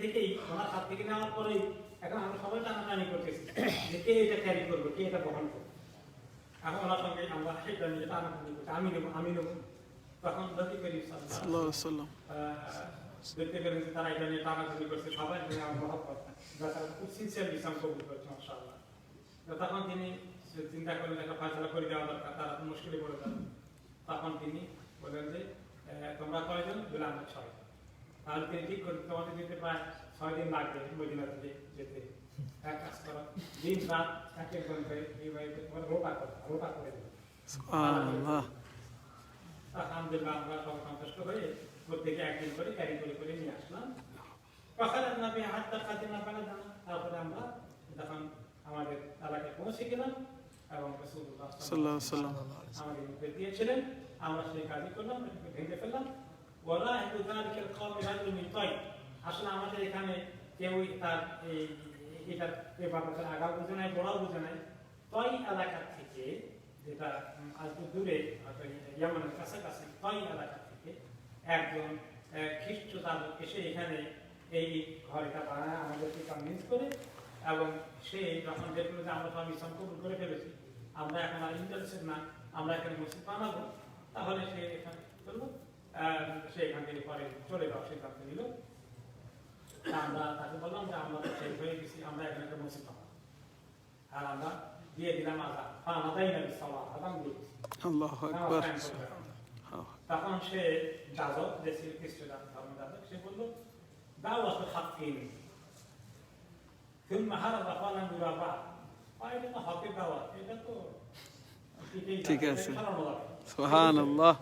থেকেই ওনার হাত থেকে নেওয়ার পরেই এখন আমরা সবাই টানাটানি করতেছি যে কে এটা ক্যারি করবে, কে এটা বহন করবে। এখন ওনার সঙ্গে আমরা সেটা নিয়ে টানাটানি করছি, আমি নেবো। তো তখন নবী করিম সাল্লাল্লাহু আলাইহি সাল্লাম দেখতে পেলেন যে তারা এটা নিয়ে টানাটানি করছে, সবাই মিলে আমার মহব্বত, যারা খুব সিনসিয়ারলি ইসলাম কবুল করেছে মাশাআল্লাহ। তো তখন তিনি চিন্তা করলেন একটা ফয়সালা করে দেওয়া দরকার, তারা তো মুশকিলে পড়ে যাবে। তখন তিনি বললেন যে তোমরা কয়জন? বলে আমরা 6। তাহলে তিনি ঠিক করলেন তোমাদের যেতে প্রায় 6 দিন লাগবে মদিনা থেকে যেতে। এক কাজ করো, দিন রাত এক এক ঘন্টায় এইভাবে রোটা করে দেবে। সুবহানাল্লাহ। আলহামদুলিল্লাহ আমরা সব সন্তুষ্ট হয়ে প্রত্যেকে একদিন করে ক্যারি করে করে নিয়ে আসলাম। পাখারাত নবী হাতটা কাজে না পারে জানা। তারপরে আমরা যখন আমাদের এলাকায় পৌঁছে গেলাম এবং রাসূলুল্লাহ সাল্লাল্লাহু আলাইহি সাল্লাম আমাদের নির্দেশ দিয়েছিলেন, আমরা সেই কাজই করলাম, এটাকে ভেঙে ফেললাম। ওরা একটু যালিকাল কওমি রাজুল মিন তাই। আসলে আমাদের এখানে কেউই তার এটা এই ব্যাপারটা আগাও বুঝে নাই, বড়াও বুঝে নাই। তাই এলাকা থেকে, যেটা একটু দূরে ইয়ামানের কাছাকাছি, তাই এলাকা থেকে একজন খ্রিস্ট যাদব এসে এখানে এই ঘরটা বানায় আমাদেরকে কনভিন্স করে, এবং সে যখন দেখলো যে আমরা সব ইসলাম কবুল করে ফেলেছি, আমরা এখন আর ইন্টারেস্টেড না, আমরা এখানে মসজিদ বানাবো, তাহলে সে এখানে করলো, সে এখান থেকে পরে চলে যাওয়ার সিদ্ধান্ত নিল। আমরা তাকে বললাম যে আমরা তো শেষ হয়ে গেছি, আমরা এখানে একটা মসজিদ বানাবো, আর আমরা দিয়ে দিলাম আজান, আদাই নবী সাল্লাল্লাহু আলাইহি ওয়াসাল্লাম দিয়ে আল্লাহু আকবার। তখন সে যাজক, যে খ্রিস্ট ধর্ম যাজক, সে বলল দাওয়াত হাক্কিন ثم هرب قال مرابع এটা তো হকের দাওয়াত, এটা তো ঠিক আছে। সুবহানাল্লাহ।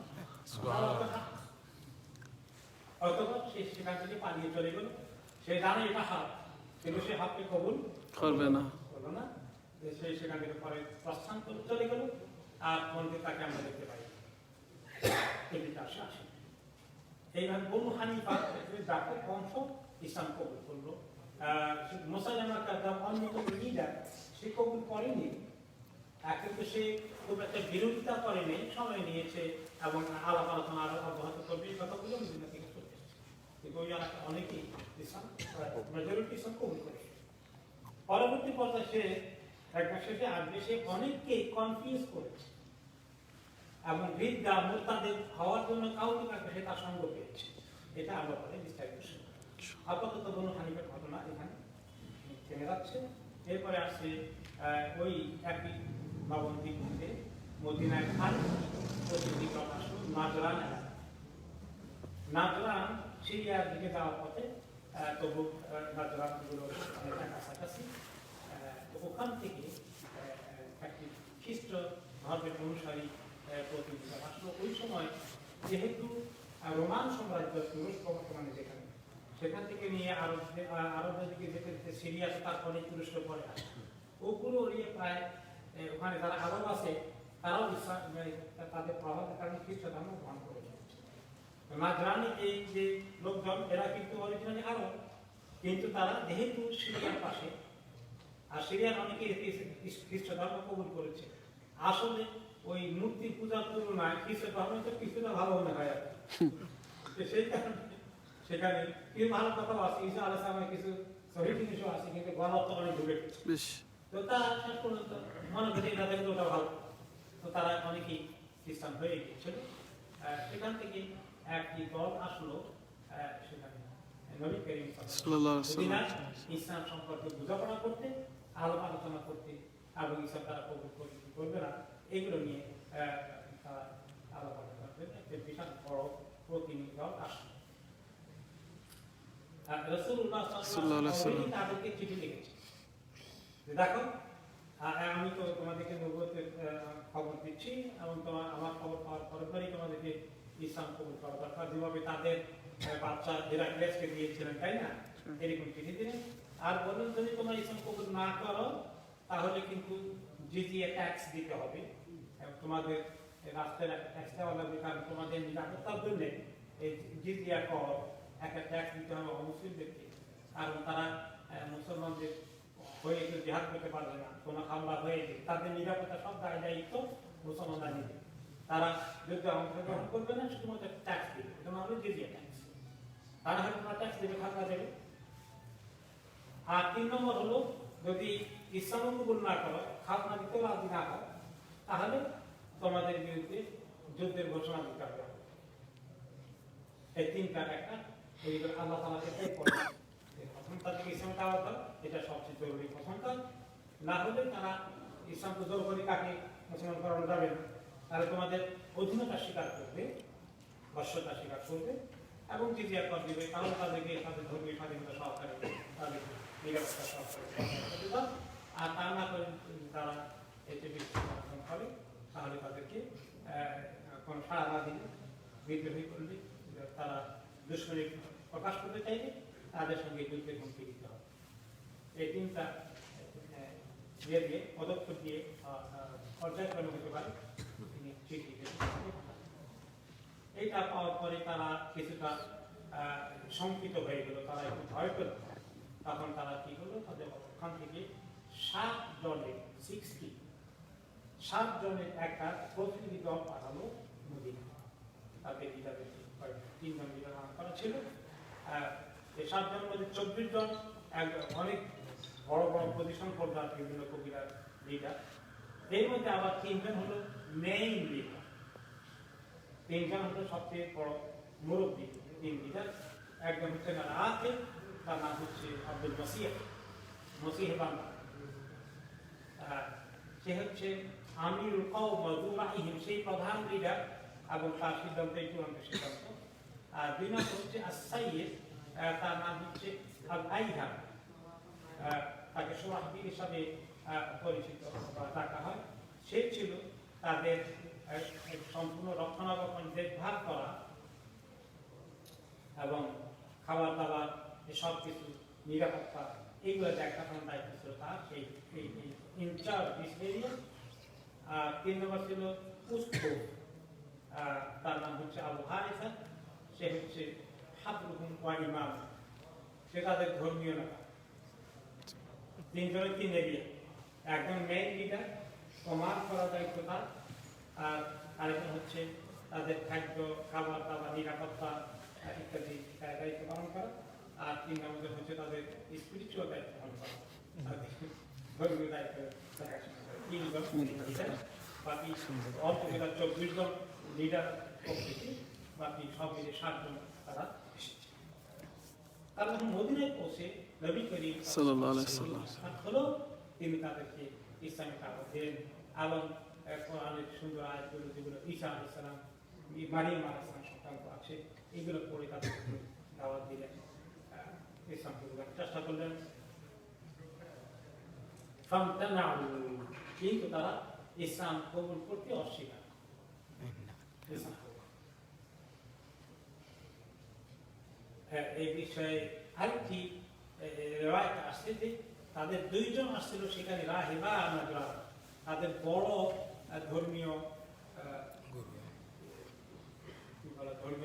অথবা সে সেখান থেকে পালিয়ে চলে গেল। সে জানে এটা হক, কিন্তু সে হককে কবুল করবে না। করলো না। সে সেখান থেকে পরে প্রস্থান করে চলে গেল, আর মন্দির তাকে আমরা দেখতে পাই এদিকে আসে। এইভাবে বনু হানিফা যাকে বংশ ইসলাম কবুল করলো। মুসাইলামা কাযযাব অন্যতম লিডার, সে কবুল করেনি, কিন্তু সে খুব একটা বিরোধিতা করেনি, সময় নিয়েছে এবং আলাপ আলোচনা আরো অব্যাহত করবে, এই কথাগুলো মদিনা থেকে চলে এসেছে। কিন্তু ওই এলাকা অনেকেই ইসলাম, মেজরিটি ইসলাম কবুল করেছে। পরবর্তী পর্যায়ে সে একবার শেষে আসবে, সে অনেককে কনফিউজ করেছে এবং বিদ্যা মুরতাদের হওয়ার জন্য কাউকে কাউকে সে তার সঙ্গ পেয়েছে। এটা আমরা পরে বিস্তারিত শুনব। আপাতত বনু হানিফার ঘটনা এখানে থেমে যাচ্ছে। এরপরে আসছে ওই একই নবম দিকে মদিনায় খান প্রতিনিধি প্রকাশ নাজরান এলাকা। নাজরান সিরিয়ার দিকে যাওয়ার পথে, তবু নাজরানগুলো অনেকটা কাছাকাছি। ওখান থেকে একটি খ্রিস্ট ধর্মের অনুসারী প্রতিনিধি আসলো। ওই সময় যেহেতু রোমান সাম্রাজ্য তুরস্ক বর্তমানে যেখানে, সেখান থেকে নিয়ে আরবদের দিকে যেতে যেতে সিরিয়া, তারপরে তুরস্ক পরে আসে। ওগুলো ওরিয়ে প্রায় ওখানে যারা আরব আছে তারাও তাদের প্রভাবের কারণে খ্রিস্ট ধর্ম গ্রহণ করেছে। নাজরানি এই যে লোকজন, এরা কিন্তু অরিজিনালি আরব, কিন্তু তারা যেহেতু সিরিয়ার পাশে, আর সিরিয়ার অনেকে খ্রিস্ট ধর্ম কবুল করেছে। আসলে ওই মূর্তি পূজার তুলনায় খ্রিস্ট ধর্ম তো কিছুটা ভালো মনে হয় আর সেই কারণে সেখানে কিছু ভালো কথা আছে, ঈসা আলাইহিস সালামের কিছু সহিহ জিনিসও আছে, কিন্তু গলত অনেক ঢুকে তো তারা শেষ পর্যন্ত মনে করে এটা দেখলে ওটা ভালো, তো তারা অনেকেই খ্রিস্টান হয়ে গিয়েছিল। সেখান থেকে একটি দল আসলো সেখানে নবী করিম সাল্লাল্লাহু আলাইহি ওয়াসাল্লাম ইসলাম সম্পর্কে বোঝাপড়া করতে, আলাপ আলোচনা করতে, এবং ইসলাম তারা কবুল করবে না এগুলো নিয়ে তারা আলাপ আলোচনা করতে একটা বিশাল বড় প্রতিনিধি দল আসলো। রাসূলুল্লাহ সাল্লাল্লাহু আলাইহি ওয়াসাল্লাম তাদেরকে চিঠি লিখেছে যে দেখো, আমি তো তোমাদেরকে নবুয়তের খবর দিচ্ছি এবং আমার খবর পাওয়ার পরে তোমাদেরকে ইসলাম কবুল করা দরকার, যেভাবে তাদের বাচ্চা হেরাক্লিয়াসকে দিয়েছিলেন, তাই না? এরকম চিঠি দিলেন আর বললেন যদি তোমরা ইসলাম কবুল না করো তাহলে কিন্তু জিজিয়া ট্যাক্স দিতে হবে, তোমাদের রাষ্ট্রের একটা ট্যাক্স দেওয়া লাগবে, কারণ তোমাদের নিরাপত্তার জন্য এই জিজিয়া কর একটা ট্যাক্স দিতে হবে অমুসলিমদেরকে, কারণ তারা মুসলমানদের হয়ে একটু জিহাদ করতে পারবে না, কোনো হামলা হয়ে যাবে, তাদের নিরাপত্তা সব দায়িত্ব মুসলমানরা নিবে, তারা যুদ্ধে অংশগ্রহণ করবে না, শুধুমাত্র ট্যাক্স দিবে, এটা মানে জিজিয়া ট্যাক্স, তারা হয়তো ট্যাক্স দেবে, খাজনা দেবে। আর 3 নম্বর হলো যদি ইসলাম কবুল না করো, খাজনা দিতে রাজি না করো, তাহলে তোমাদের বিরুদ্ধে যুদ্ধের ঘোষণা দিতে হবে। এই তিনটার একটা এইগুলো আল্লাহ তাআলাকে পে করে। প্রথম তাদেরকে ইসলাম দাওয়াত দাও, এটা সবচেয়ে জরুরি প্রথম কাজ। না হলে তারা ইসলামকে জোর করে কাকে মুসলমান করানো যাবে না, তাহলে তোমাদের অধীনতা স্বীকার করবে, বশ্যতা স্বীকার করবে এবং জিজিয়া কর দিবে, কারণ তাদেরকে তাদের ধর্মীয় স্বাধীনতা সহকারে তাদের নিরাপত্তা সহকারে করতে দাও। আর তা না করে তারা এতে বিস্তার করে, তাহলে তাদেরকে কোনো সাড়া না দিলে, বিদ্রোহী করলে, তারা দুশ্মনী প্রকাশ করতে চাইলে তাদের সঙ্গে যুদ্ধে হুমকি দিতে হবে। এই তিনটা দিয়ে পদক্ষেপ দিয়ে পর্যায়ক্রমে হতে পারে তিনি চিঠি এইটা পাওয়ার পরে তারা কিছুটা শঙ্কিত হয়ে গেল, তারা একটু ভয় পেল। তখন তারা কি করলো, তাদের ওখান থেকে 7 জনের একটা প্রতিনিধি দল পাঠালো মদিনা। তাদের লিডারের 3 জন লিডার নাম করা ছিল। এই 7 জন মধ্যে 24 জন অনেক বড় বড় পজিশন পর্যায়ে বিভিন্ন কবিরার লিডার। এর মধ্যে আবার 3 জন হলো মেইন লিডার, 3 জন হলো সবচেয়ে বড় মুরব্বী 3 লিডার। একজন হচ্ছে রাতে, তার নাম হচ্ছে আব্দুল মসিহ বান্দা। সে হচ্ছে আমিরুল কওম ওয়া যু রাইহিম, সেই প্রধান লিডার এবং তার সিদ্ধান্তই চূড়ান্ত সিদ্ধান্ত। আর 2 নম্বর হচ্ছে আস-সাইয়্যিদ, তার নাম হচ্ছে আল-আইহাম, তাকে সোহাবী হিসাবে পরিচিত বা ডাকা হয়। সে ছিল তাদের সম্পূর্ণ রক্ষণাবেক্ষণ দেখভাল করা এবং খাবার দাবার সব কিছু নিরাপত্তা এইগুলো দেখার দায়িত্ব ছিল তার, সেই ইনচার্জ দিস এরিয়া। আর 3 নম্বর ছিল উসকুফ, তার নাম হচ্ছে আবু হারিসা, সে হচ্ছে হাবরুহুম ওয়া ইমাম, সে তাদের ধর্মীয় নেতা। 3 জনের 3 এরিয়া, একজন মেইন লিডার, কমান্ড করার দায়িত্ব তার, আর আরেকজন হচ্ছে তাদের খাদ্য খাবার দাবার নিরাপত্তা ইত্যাদি দায়িত্ব পালন করা। আর 3 নম্বর হচ্ছে তাদের স্পিরিচুয়াল দায়িত্ব পালন করা, ধর্মীয় দায়িত্ব দেখাশোনা করা। 3 জন বাকি অল্পবিরা 24 জন লিডার প্রকৃতি, বাকি সব মিলে 7 জন তারা এসেছে। তারা যখন মদিনায় পৌঁছে নবী করিম সাল্লাল্লাহু আলাইহি ওয়াসাল্লাম হলো, তিনি তাদেরকে ইসলামে দাওয়াত দেন এবং কোরআনের সুন্দর আয়াতগুলো যেগুলো ঈসা আলাইহিস সালাম, মারিয়াম আলাইহিস সালাম সংক্রান্ত আছে, এগুলো পড়ে তাদেরকে দাওয়াত দিলেন, ইসলাম কবুলের চেষ্টা করলেন। কিন্তু তারা ইসলাম কবুল করতে অস্বীকার। এই বিষয়ে আরেকটি রিওয়ায়াত আসছে যে তাদের 2 জন আসছিল সেখানে রাহিবা নাজরা, তাদের বড় ধর্মীয়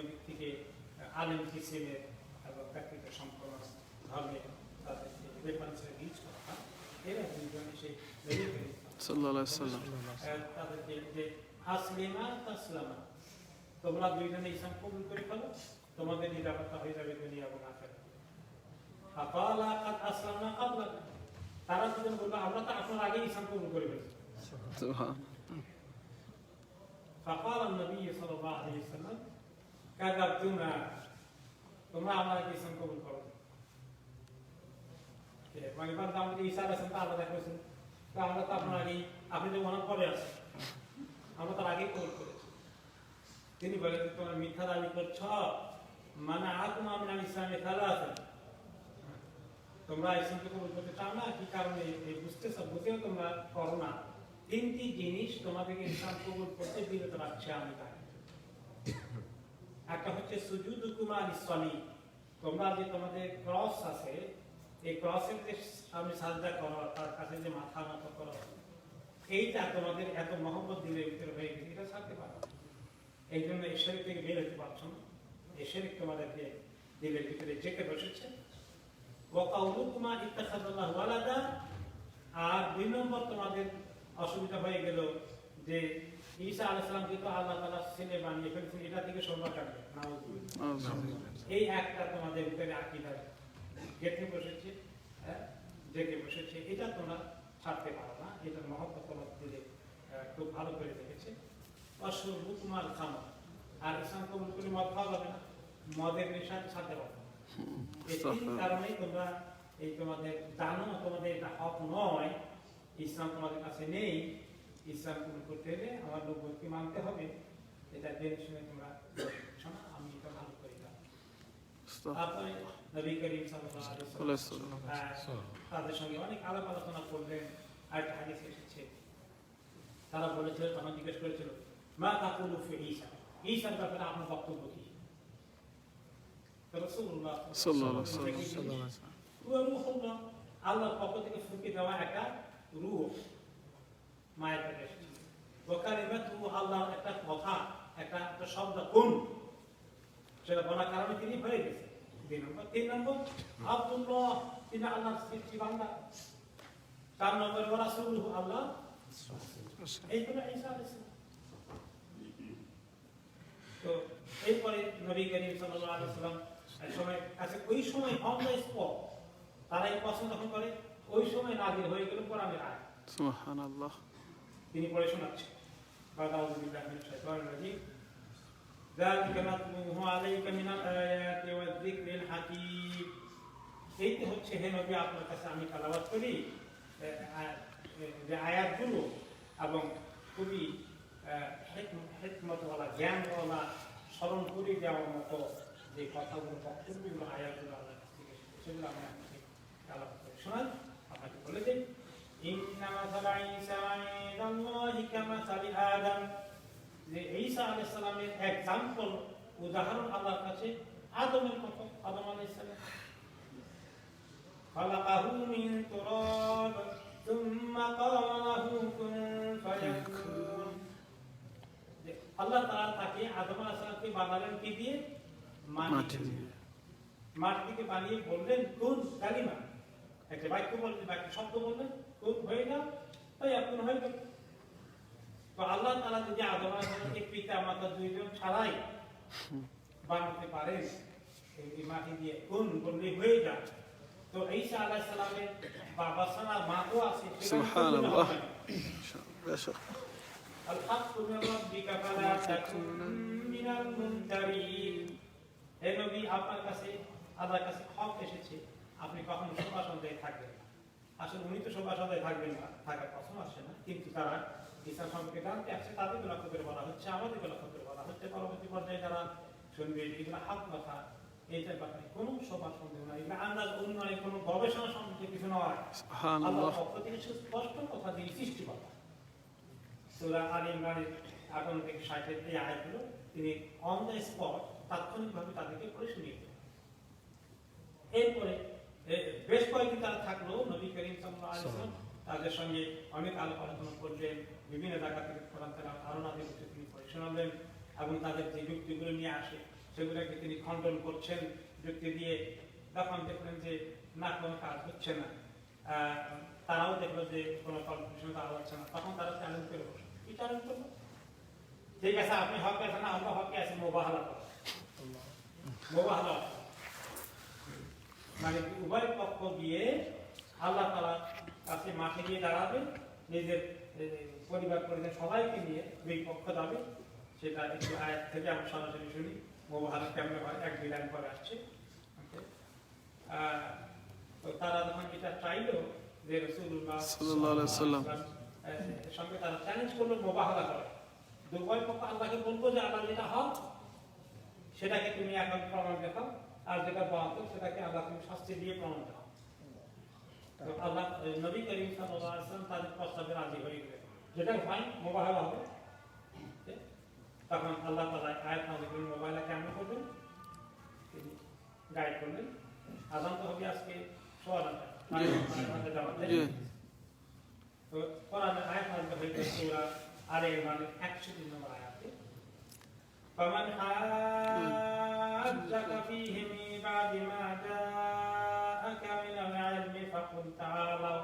দিক থেকে আলেম কিসিমের এবং ব্যক্তিগত সম্পর্ক ধর্মের তাদের রেফারেন্সে রিচ করা হয়। এরা 2 জন এসে সাল্লাল্লাহু আলাইহি ওয়াসাল্লাম তাদেরকে যে আসলিমা তাসলামা, তোমরা 2 জনে ইসলাম কবুল করে ফেলো, তোমাদের নিরাপত্তা হয়ে যাবে দুনিয়া এবং আখিরাতে। ফাকালা কাদ আসলামনা ক্বাবলা, তারা 2 জন বলল আমরা তো আপনার আগেই ইসলাম কবুল করে ফেলেছি। সুবহান। ফাকাল নবী সাল্লাল্লাহু আলাইহি ওয়াসাল্লাম কাযাবতুনা, তোমরা আমার আগে ইসলাম কবুল করো। মানে বান্দা আমাদের ঈসা আলাইহিস সালাম আল্লাহ দেখাচ্ছেন, তো আমরা তো আপনার আগেই, আপনি তো মনে পড়ে আছেন, আমরা তার আগেই কবুল করেছি। তিনি বলেন তোমরা মিথ্যা দাবি করছ, মানে আকুম আমিনাল ইসলামে খেলা আছে, তোমরা ইসলামকে কবুল করতে চাও না, কি কারণে বুঝতেও তোমরা করো না। 3টি জিনিস তোমাদেরকে ইসলাম কবুল করতে বিরত রাখছে আমি তাই। একটা হচ্ছে সুজুদুকুমা লিসসালিব, তোমরা যে তোমাদের ক্রস আছে, এই ক্রসের যে সামনে সাজদা করো, তার কাছে যে মাথা নত করো, এইটা তোমাদের এত মহব্বত দিলের ভিতরে হয়ে গেছে, এটা ছাড়তে পারো। এই জন্য এই শরীর থেকে বের হতে পারছো না, এই শরীর তোমাদেরকে দিলের ভিতরে জেঁকে বসেছে। ওয়াকাউলুকুমা ইত্তাখাযাল্লাহু ওয়ালাদা, আর 2 নম্বর তোমাদের অসুবিধা হয়ে গেল যে ঈসা আলাইহিস সালামকে তো আল্লাহ তাআলা ছেলে বানিয়ে ফেলেছেন, এটা থেকে সরবা কাটবে। এই একটা তোমাদের ভিতরে আকীদা গেঁথে বসেছে, জেঁকে বসেছে, এটা তোমরা ছাড়তে পারো না, এটার মহব্বত তোমার দিলে খুব ভালো করে দেখেছে। অশুরবুকুমাল খামর, আর ইসলাম কবুল করে মদ খাওয়া যাবে না, মদের নেশা ছাড়তে পারবে না। এই তিন কারণেই তোমরা এই তোমাদের জানো তোমাদের এটা হক নয়, ইসলাম তোমাদের কাছে নেই, ইসলাম কবুল করতে হলে আমার নবুয়তকে মানতে হবে, এটা জেনে শুনে তোমরা শোনো আমি এটা ভালো করি না। তারপরে নবী করিম সাল্লাল্লাহু আলাইহি ওয়াসাল্লাম তাদের সঙ্গে অনেক আলাপ আলোচনা করলেন। আরেকটা হাদিস এসেছে, তারা বলেছিল, তখন জিজ্ঞেস করেছিল মা তাকুলু ফি ঈসা, ঈসার ব্যাপারে আপনার বক্তব্য কি? রাসূলুল্লাহ সাল্লাল্লাহু আলাইহি ওয়াসাল্লাম রূহুল্লাহ, আল্লাহর পক্ষ থেকে ফুঁকে দেওয়া একটা রূহ, মায়ের পেটে এসেছে। ওয়া কালিমাতুহু, আল্লাহর একটা কথা, একটা শব্দ কোন, সেটা বলার কারণে তিনি হয়ে গেছে। 3 নম্বর আব্দুল্লাহ, তিনি আল্লাহর সৃষ্টি বান্দা। 4 নম্বর ওয়া রাসূলুহু, আল্লাহ এইগুলো ঈসা আলাইহিস সালাম। তো এরপরে নবী করিম সাল্লাল্লাহু আলাইহি ওয়াসাল্লাম এক সময় আছে, ওই সময় অন দ্য স্পট তারা এই প্রশ্ন যখন করে, ওই সময় নাযিল হয়ে গেল কোরআনের আয়াত, সুবহানাল্লাহ, তিনি পড়ে শোনাচ্ছেন। আউযু বিল্লাহি মিনাশ শাইতানির রাজীম, যালিকা নাতলুহু আলাইকা মিনাল আয়াতি ওয়াজ যিকরিল হাকীম। এইটা হচ্ছে হে নবী আপনার কাছে আমি তেলাওয়াত করি যে আয়াতগুলো, এবং খুবই হিকমতওয়ালা, জ্ঞানওয়ালা, স্মরণ করে দেওয়ার মতো যে কথাগুলো, বক্তব্যগুলো, আয়াতগুলো আল্লাহর কাছ থেকে এসেছে, সেগুলো আমি আপনাকে তেলাওয়াত করে শোনাই। আপনাকে বলে দিই, ইন্না মাসালা ঈসা ইনদাল্লাহি কামাসালি আদম, যে ঈসা আলাইহিস সালামের এক্সাম্পল, উদাহরণ আল্লাহর কাছে আদমের মতো। আদম আলাইহিস সালাম খালাকাহু মিন তুরাব সুম্মা ক্বালা লাহু কুন ফায়াকুন, আল্লাহ তাআলা তাকে আদম আলাইহিস সালামকে বানালেন কি দিয়ে? মাটি দিয়ে। মাটি থেকে বানিয়ে বললেন কুন, কালিমা, একটা বাক্য বললেন, বাক্য শব্দ বললেন, কুন হয়ে যাও, ফায়াকুন হয়ে গেল। তো আল্লাহ তাআলা যদি আদম আলাইহিস সালামকে পিতা মাতা দুইজন ছাড়াই বানাতে পারেন এই মাটি দিয়ে, কুন বললে হয়ে যায়, তো ঈসা আলাইহিস সালামের বাবা ছাড়া মা তো আছে, সুবহানাল্লাহ। আল হাক্কু মির রাব্বিকা ফালা তাকুন মিনাল মুমতারিন। হে নবী, আপনার কাছে আল্লাহর কাছে হক এসেছে, আপনি কখনো শোভা সন্দেহে থাকবেন না। আসলে উনি তো শোভা সন্দেহে থাকবেন না, থাকার কথা আসে না, কিন্তু তারা ইসলাম সম্পর্কে জানতে আসছে, তাদেরকে লক্ষ্য করে বলা হচ্ছে, আমাদেরকে লক্ষ্য করে বলা হচ্ছে, পরবর্তী পর্যায়ে যারা শুনবে এগুলো হক কথা, এইটার ব্যাপারে কোনো শোভা সন্দেহ নাই, এগুলো আন্দাজ অনুমানে কোনো গবেষণা সম্পর্কে কিছু নয়, আল্লাহর পক্ষ থেকে স্পষ্ট কথা দিয়ে সৃষ্টি কথা। সূরা আলে ইমরানের 58 থেকে 60 এই আয়াতগুলো তিনি অন দ্য স্পট তাৎক্ষণিকভাবে তাদেরকে পড়ে শুনিয়ে দিলেন। এরপরে বেশ কয়েকদিন তারা থাকলো, নবী করিম সাল্লাল্লাহু আলাইহি ওয়াসাল্লাম তাদের সঙ্গে অনেক আলাপ আলোচনা করলেন, বিভিন্ন জায়গা থেকে কোরআন তেলাওয়াত ধারণা দিয়ে তিনি পড়ে শোনালেন, এবং তাদের যে যুক্তিগুলো নিয়ে আসে সেগুলোকে তিনি খণ্ডন করছেন যুক্তি দিয়ে। তখন দেখলেন যে না, কোনো কাজ হচ্ছে না, তারাও দেখলো যে কোনো কনফিউশন তারা হচ্ছে না, তখন তারা চ্যালেঞ্জ করে বসে। কি চ্যালেঞ্জ করলো? ঠিক আছে, আপনি হকে আছেন না, আমরা হকে আছি, মোবাহালা করো, মোবাহালা, মানে উভয় পক্ষ দিয়ে আল্লাহ তাআলার কাছে মাঠে গিয়ে দাঁড়াবে, নিজের পরিবার পরিজন সবাইকে নিয়ে দুই পক্ষ যাবে। সেটা একটু আয়াত থেকে আমরা সরাসরি শুনি, মোবাহালা কেমন হয়, 1-2 লাইন পরে আসছে। তো তারা যখন এটা চাইলো যে রাসূলুল্লাহ সাল্লাল্লাহু আলাইহি ওয়াসাল্লাম সঙ্গে তারা চ্যালেঞ্জ করলো মোবাহালা করে, দুই পক্ষ আল্লাহকে বলবো যে আল্লাহ যেটা হক সেটাকে তুমি এখন প্রমাণ দেখাও, আর যেটা বাতিল সেটাকে আল্লাহ তুমি শাস্তি দিয়ে প্রমাণ দাও। তো আল্লাহ নবী করিম সাল্লাল্লাহু আলাইহি ওয়াসাল্লাম তাদের প্রস্তাবে রাজি হয়ে গেলেন, যেটা ফাইন, মোবাহালা হবে। তখন আল্লাহ তাআলা আয়াত নাযিল করে মোবাহালা কেমন করবেন তিনি গাইড করলেন। আযান তো হবে আজকে 6:00। তো কোরআনের আয়াত নাযিল হয়েছে সূরা আলে ইমরানের 103 নম্বর আয়াতে, ফামান হাজ্জাকা ফীহি মিন বা'দি মা জাআকা মিনাল ইলমি ফাকুল তাআলাউ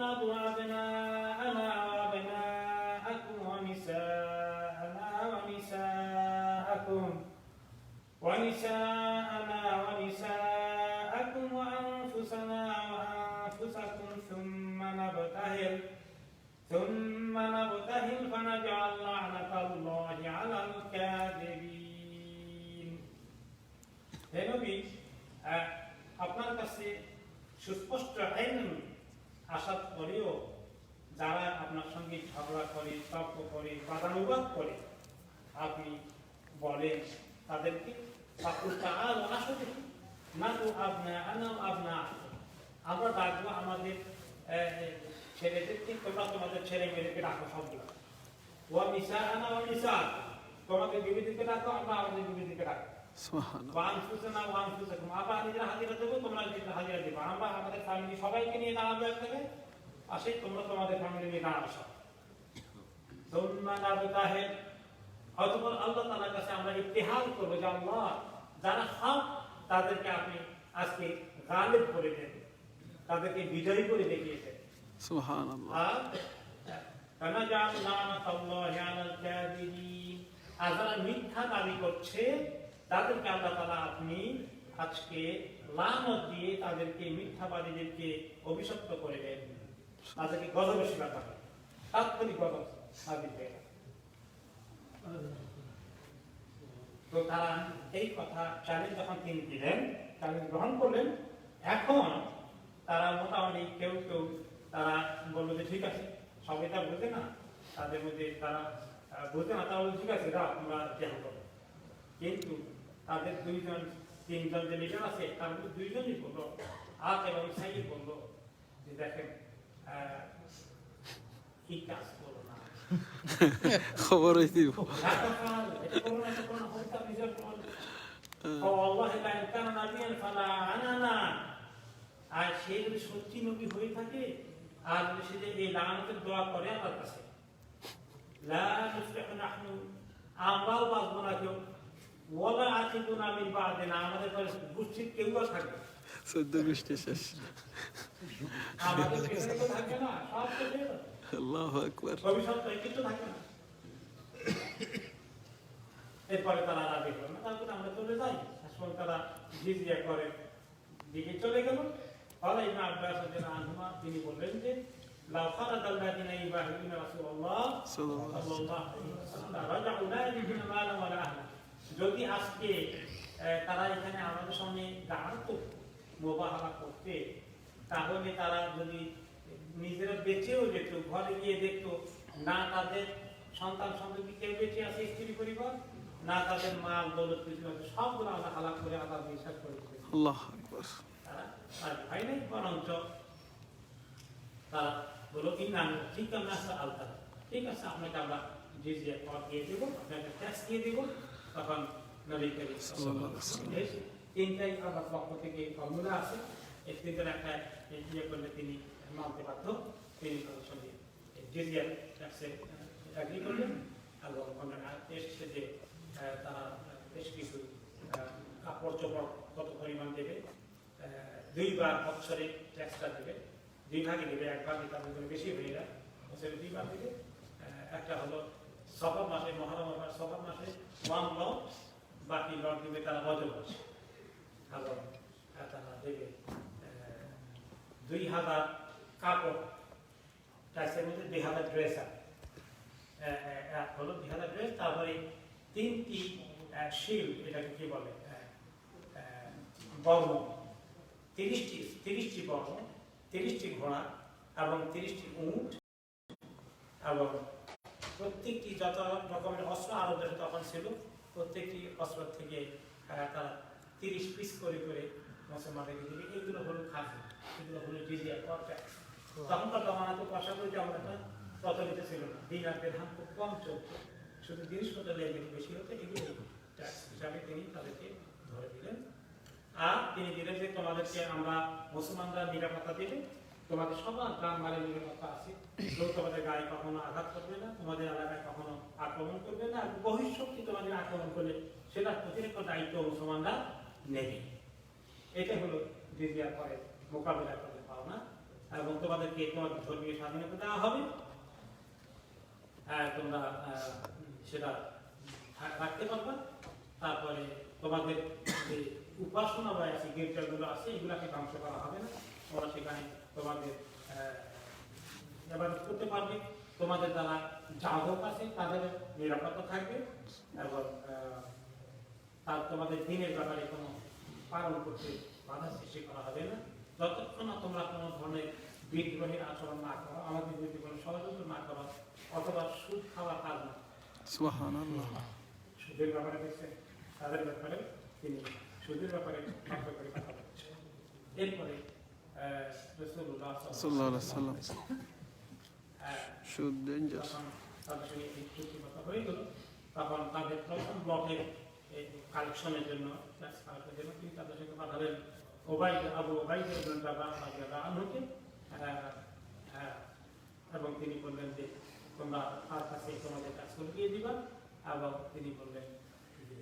নাদউ আবনা'ানা ওয়া আবনা'াকুম ওয়া নিসা'ানা ওয়া নিসা'াকুম ওয়া আনফুসানা ওয়া আনফুসাকুম থুম্মা নাবতাহিল ফানাজআল লা'নাতাল্লাহি 'আলাল কাযিবিন। সুস্পষ্ট আইন আসার পরেও যারা আপনার সঙ্গে ঝগড়া করে, তর্ক করে, বাদানুবাদ করে, আপনি বলেন তাদেরকে আমরা ডাকবো আমাদের ছেলেদেরকে, তোমরা তোমাদের ছেলে মেয়েদেরকে ডাকো সবগুলো। ওয়া মিসা আনা ওয়া মিসা, তোমাদের বিবিদেরকে ডাকো, আমরা আমাদের বিবিদেরকে ডাকো। আমরা নিজেরা হাজিরা দেবো, তোমরা নিজেরা হাজিরা দেবো। আমরা আমাদের ফ্যামিলি সবাইকে নিয়ে দাঁড়াবো এক জায়গায়, আসে তোমরা তোমাদের ফ্যামিলি নিয়ে দাঁড়াবো সব। অতঃপর আল্লাহ তাআলার কাছে আমরা ইতিহাস করবো যে আল্লাহ যারা হক তাদেরকে আপনি আজকে গালিব করে দেন, তাদেরকে বিজয়ী করে দেখিয়েছেন। সুবহানাল্লাহ। আর যারা মিথ্যা দাবি করছে তাদেরকে আল্লাহ তাআলা আপনি আজকে লানত দিয়ে তাদেরকে, মিথ্যাবাদীদেরকে অভিশপ্ত করে দেন, তাদেরকে গজবে শিকার করেন, তাৎক্ষণিক গজব নাযিল হয়ে গেল। তো তারা এই কথা চ্যালেঞ্জ যখন তিনি দিলেন, চ্যালেঞ্জ গ্রহণ করলেন, এখন তারা মোটামুটি কেউ কেউ তারা বললো যে ঠিক আছে, সবাই তা বুঝে না, তাদের মধ্যে তারা বুঝতে না, তারা বললো ঠিক আছে দাও আমরা জেহাদ করবো। কিন্তু তাদের দুইজন তিনজন যে লিডার আছে তার মধ্যে দুইজনই বললো, আজ এবং সাইদ বললো যে দেখেন কি কাজ করো না, খবর দিব। আর সে যদি সত্যি নবী হয়ে থাকে, আর যদি সে যে এই লানাতের দোয়া করে আল্লাহর কাছে, আমরাও বাঁচবো না কেউ, ওয়ালা আতিকুনা মিন বাদিনা, আমাদের পরে গোষ্ঠীর কেউ আর থাকবে, 14 গোষ্ঠী শেষ। আমাদের পেছনে তো থাকবে না, সব শেষ হয়ে যাবে। আল্লাহু আকবার। ভবিষ্যতে কিছু থাকবে না। এরপরে তারা রাজি হলো না, তারপরে আমরা চলে যাই। এখন তারা জিজিয়া করে দিকে চলে গেল। ফলে ইবনে আব্বাস রাদিয়াল্লাহু আনহুমা তিনি বললেন যে লাউ খারাজাল লাযিনা ইবাহিনা রাসূলুল্লাহ সাল্লাল্লাহু আলাইহি ওয়াসাল্লাম রাজাউ লা ইয়াজিদুনা মালা ওয়ালা আহলা, যদি আজকে তারা এখানে আমাদের সামনে দাঁড়াতো মুবাহালা করতে, তাহলে তারা যদি নিজেরা বেঁচেও যেত, ঘরে গিয়ে দেখতো না তাদের সন্তান সন্ততি কেউ বেঁচে আছে, স্ত্রী পরিবার, না তাদের মাল দৌলত কিছু আছে, সবগুলো আল্লাহ হালাক করে আল্লাহ বিশ্বাস করে দিয়েছে। আল্লাহু আকবার। আর ভাই নাই, বরঞ্চ তারা বলো কি না ঠিক আছে, আলতা ঠিক আছে, আপনাকে আমরা জিজিয়া কর দিয়ে দেবো, আপনাকে ট্যাক্স দিয়ে দেবো। তখন নবী করিম সাল্লাল্লাহু আলাইহি ওয়াসাল্লাম তিনটাই আল্লাহর পক্ষ থেকে ফর্মুলা আছে, এর ভিতরে একটা ইয়ে করলে তিনি মানতে বাধ্য, তিনি তাদের সঙ্গে জিজিয়া ট্যাক্সে এগ্রি করলেন। এবং এসছে যে তারা বেশ কিছু কাপড় চোপড় কত পরিমাণ দেবে, 2 বার বছরে ট্যাক্সটা দেবে, 2 ভাগে দেবে, 1 ভাগে তার মধ্যে বেশি হয়ে যায়, বছরে 2 বার দেবে। একটা হলো সফর মাসে, মহরম সফর মাসে 1 লট, বাকি লট দেবে তারা রজব মাসে। এবং তারা দেবে 2000 কাপড়, ট্যাক্সের মধ্যে 2000 ড্রেস আছে, এক হলো 2000 ড্রেস, তারপরে 3টি শিল, এটাকে কি বলে বর্ম, 30টি বর্ম, 30টি ঘোড়া এবং 30টি উট, এবং প্রত্যেকটি যত রকমের অস্ত্র আরো দেশে তখন ছিল, প্রত্যেকটি অস্ত্র থেকে তারা 30 পিস করে করে মুসলমানদেরকে দিবে। এইগুলো হলো খাজনা, এগুলো হলো জিজিয়া কর ট্যাক্স। তখনকার জমানা তো পয়সা করে যেমন একটা প্রচলিত ছিল না, দিনার দিরহাম খুব কম চলত, শুধু জিনিসপত্র লেনদেন বেশি হতো, এগুলো ট্যাক্স হিসাবে তিনি তাদেরকে ধরে দিলেন। আর তিনি দিলেন যে তোমাদেরকে আমরা মুসলমানরা নিরাপত্তা দেবে, তোমাদের সবার গ্রাম বাড়ির নিরাপত্তা আছে, কেউ তোমাদের গায়ে কখনো আঘাত করবে না, তোমাদের এলাকায় কখনো আক্রমণ করবে না, আর বহিঃশক্তি তোমাদের আক্রমণ করলে সেটার প্রতিরক্ষ দায়িত্ব মুসলমানরা নেবে। এটা হলো জিজিয়া করে মোকাবিলা করতে পারো না, এবং তোমাদেরকে তোমাদের ধর্মীয় স্বাধীনতা দেওয়া হবে, তোমরা সেটা রাখতে পারবা। তারপরে তোমাদের যে উপাসনা বা আছে গির্জাগুলো আছে, এগুলাকে ধ্বংস করা হবে না, তোমরা সেখানে তোমাদের ইবাদত করতে পারবে, তোমাদের দ্বারা যাজক আছে তাদের নিরাপত্তা থাকবে, এবং তার তোমাদের দিনের ব্যাপারে কোনো পালন করতে বাধা সৃষ্টি করা হবে না, যতক্ষণ না বিদ্রোহী আচরণ না করা, আমাদের বিরুদ্ধে কোনো ষড়যন্ত্র না করা, অথবা সুদ খাওয়া কাজ না। সুবহানাল্লাহ। সুদের ব্যাপারে দেখছেন, তাদের ব্যাপারে তিনি সুদের ব্যাপারে লক্ষ্য করে কথা বলছেন। এরপরে রাসূলুল্লাহ সাল্লাল্লাহু আলাইহি সাল্লাম সুদ ডেঞ্জার। যখন তাদের সঙ্গে এই চুক্তি কথা হয়ে গেল, তখন তাদের প্রথম ব্লকের কালেকশনের জন্য তিনি তাদের সঙ্গে পাঠালেন আবু ওবাইদ ইবনে জাররাহ রাদিয়াল্লাহু আনহুকে, এবং তিনি বললেন যে তোমরা তার কাছে তোমাদের কাজগুলো দিয়ে দিবা। এবং তিনি বললেন যে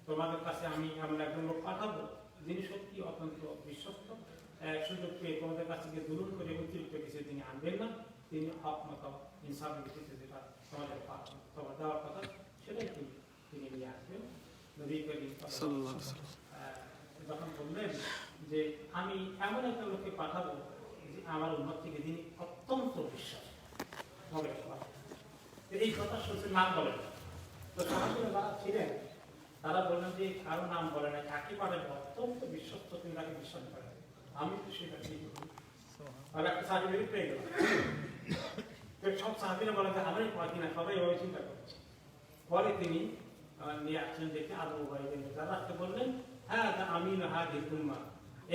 তোমাদের কাছে আমি এমন একজন লোক পাঠাবো যিনি সত্যি অত্যন্ত বিশ্বস্ত, সুযোগ পেয়ে তোমাদের কাছে গিয়ে দুলুন করে অতিরিক্ত কিছু তিনি আনবেন না, তিনি হক মতো ইনসাফের ভিত্তিতে যেটা তোমাদের তোমার দেওয়ার কথা সেটাই তিনি নিয়ে আসবেন। নবী করিম সাল্লাল্লাহু আলাইহি ওয়াসাল্লাম যখন বললেন যে আমি এমন একটা লোককে পাঠাবো যে আমার উম্মত থেকে যিনি অত্যন্ত বিশ্বাস হবে, এই কথা শুনছে নাম বলেন। তো সাহাবীরা যারা ছিলেন তারা বললেন যে কারো নাম বলে না, কাকে পাঠাবে, অত্যন্ত বিশ্বস্ত, তিনি তাকে বিশ্বাস করেন। আমি তো সেটা ঠিক করি, আর একটা সাহাবী পেয়ে গেলাম। সব সাহাবীরা বলেন যে আমরাই পাখি না, সবাই ওই চিন্তা করছে। পরে তিনি নিয়ে আসছেন দেখে আবু ওবাইদ যারা বললেন হ্যাঁ আমিন হাদিল উম্মাহ,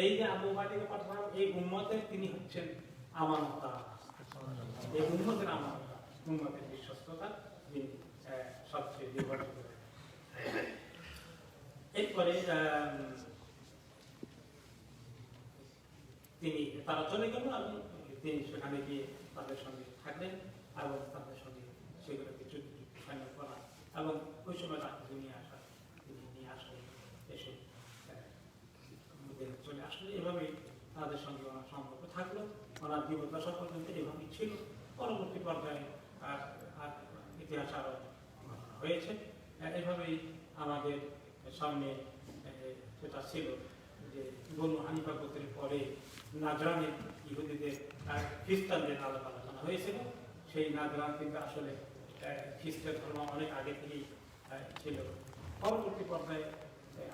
এই যে আবু ওবাইদকে পাঠালাম এই উম্মতের তিনি হচ্ছেন আমানতদার, এই উম্মতের আমানতদার, উম্মতের বিশ্বস্ততা যিনি সবচেয়ে নির্ভরযোগ্য। এরপরে তিনি তারা চলে গেল এবং তিনি সেখানে গিয়ে তাদের সঙ্গে থাকলেন এবং তাদের সঙ্গে সেগুলোকে চুক্তি ফাইনাল করা এবং ওই সময় তাকে নিয়ে আসা, তিনি নিয়ে আসলেন, এসে চলে আসলে এভাবেই তাদের সঙ্গে ওনার সম্পর্ক থাকলো, ওনার জীবদ্দশা পর্যন্ত এভাবেই ছিল। পরবর্তী পর্যায়ে ইতিহাস আরো হয়েছে। এভাবেই আমাদের সামনে সেটা ছিল যে বনু হানিফা গোত্রের পরে নাজরানের ইহুদিদের খ্রিস্টানদের আলাপ আলোচনা হয়েছিল। সেই নাজরান কিন্তু আসলে খ্রিস্টান ধর্ম অনেক আগে থেকেই ছিল। পরবর্তী পর্যায়ে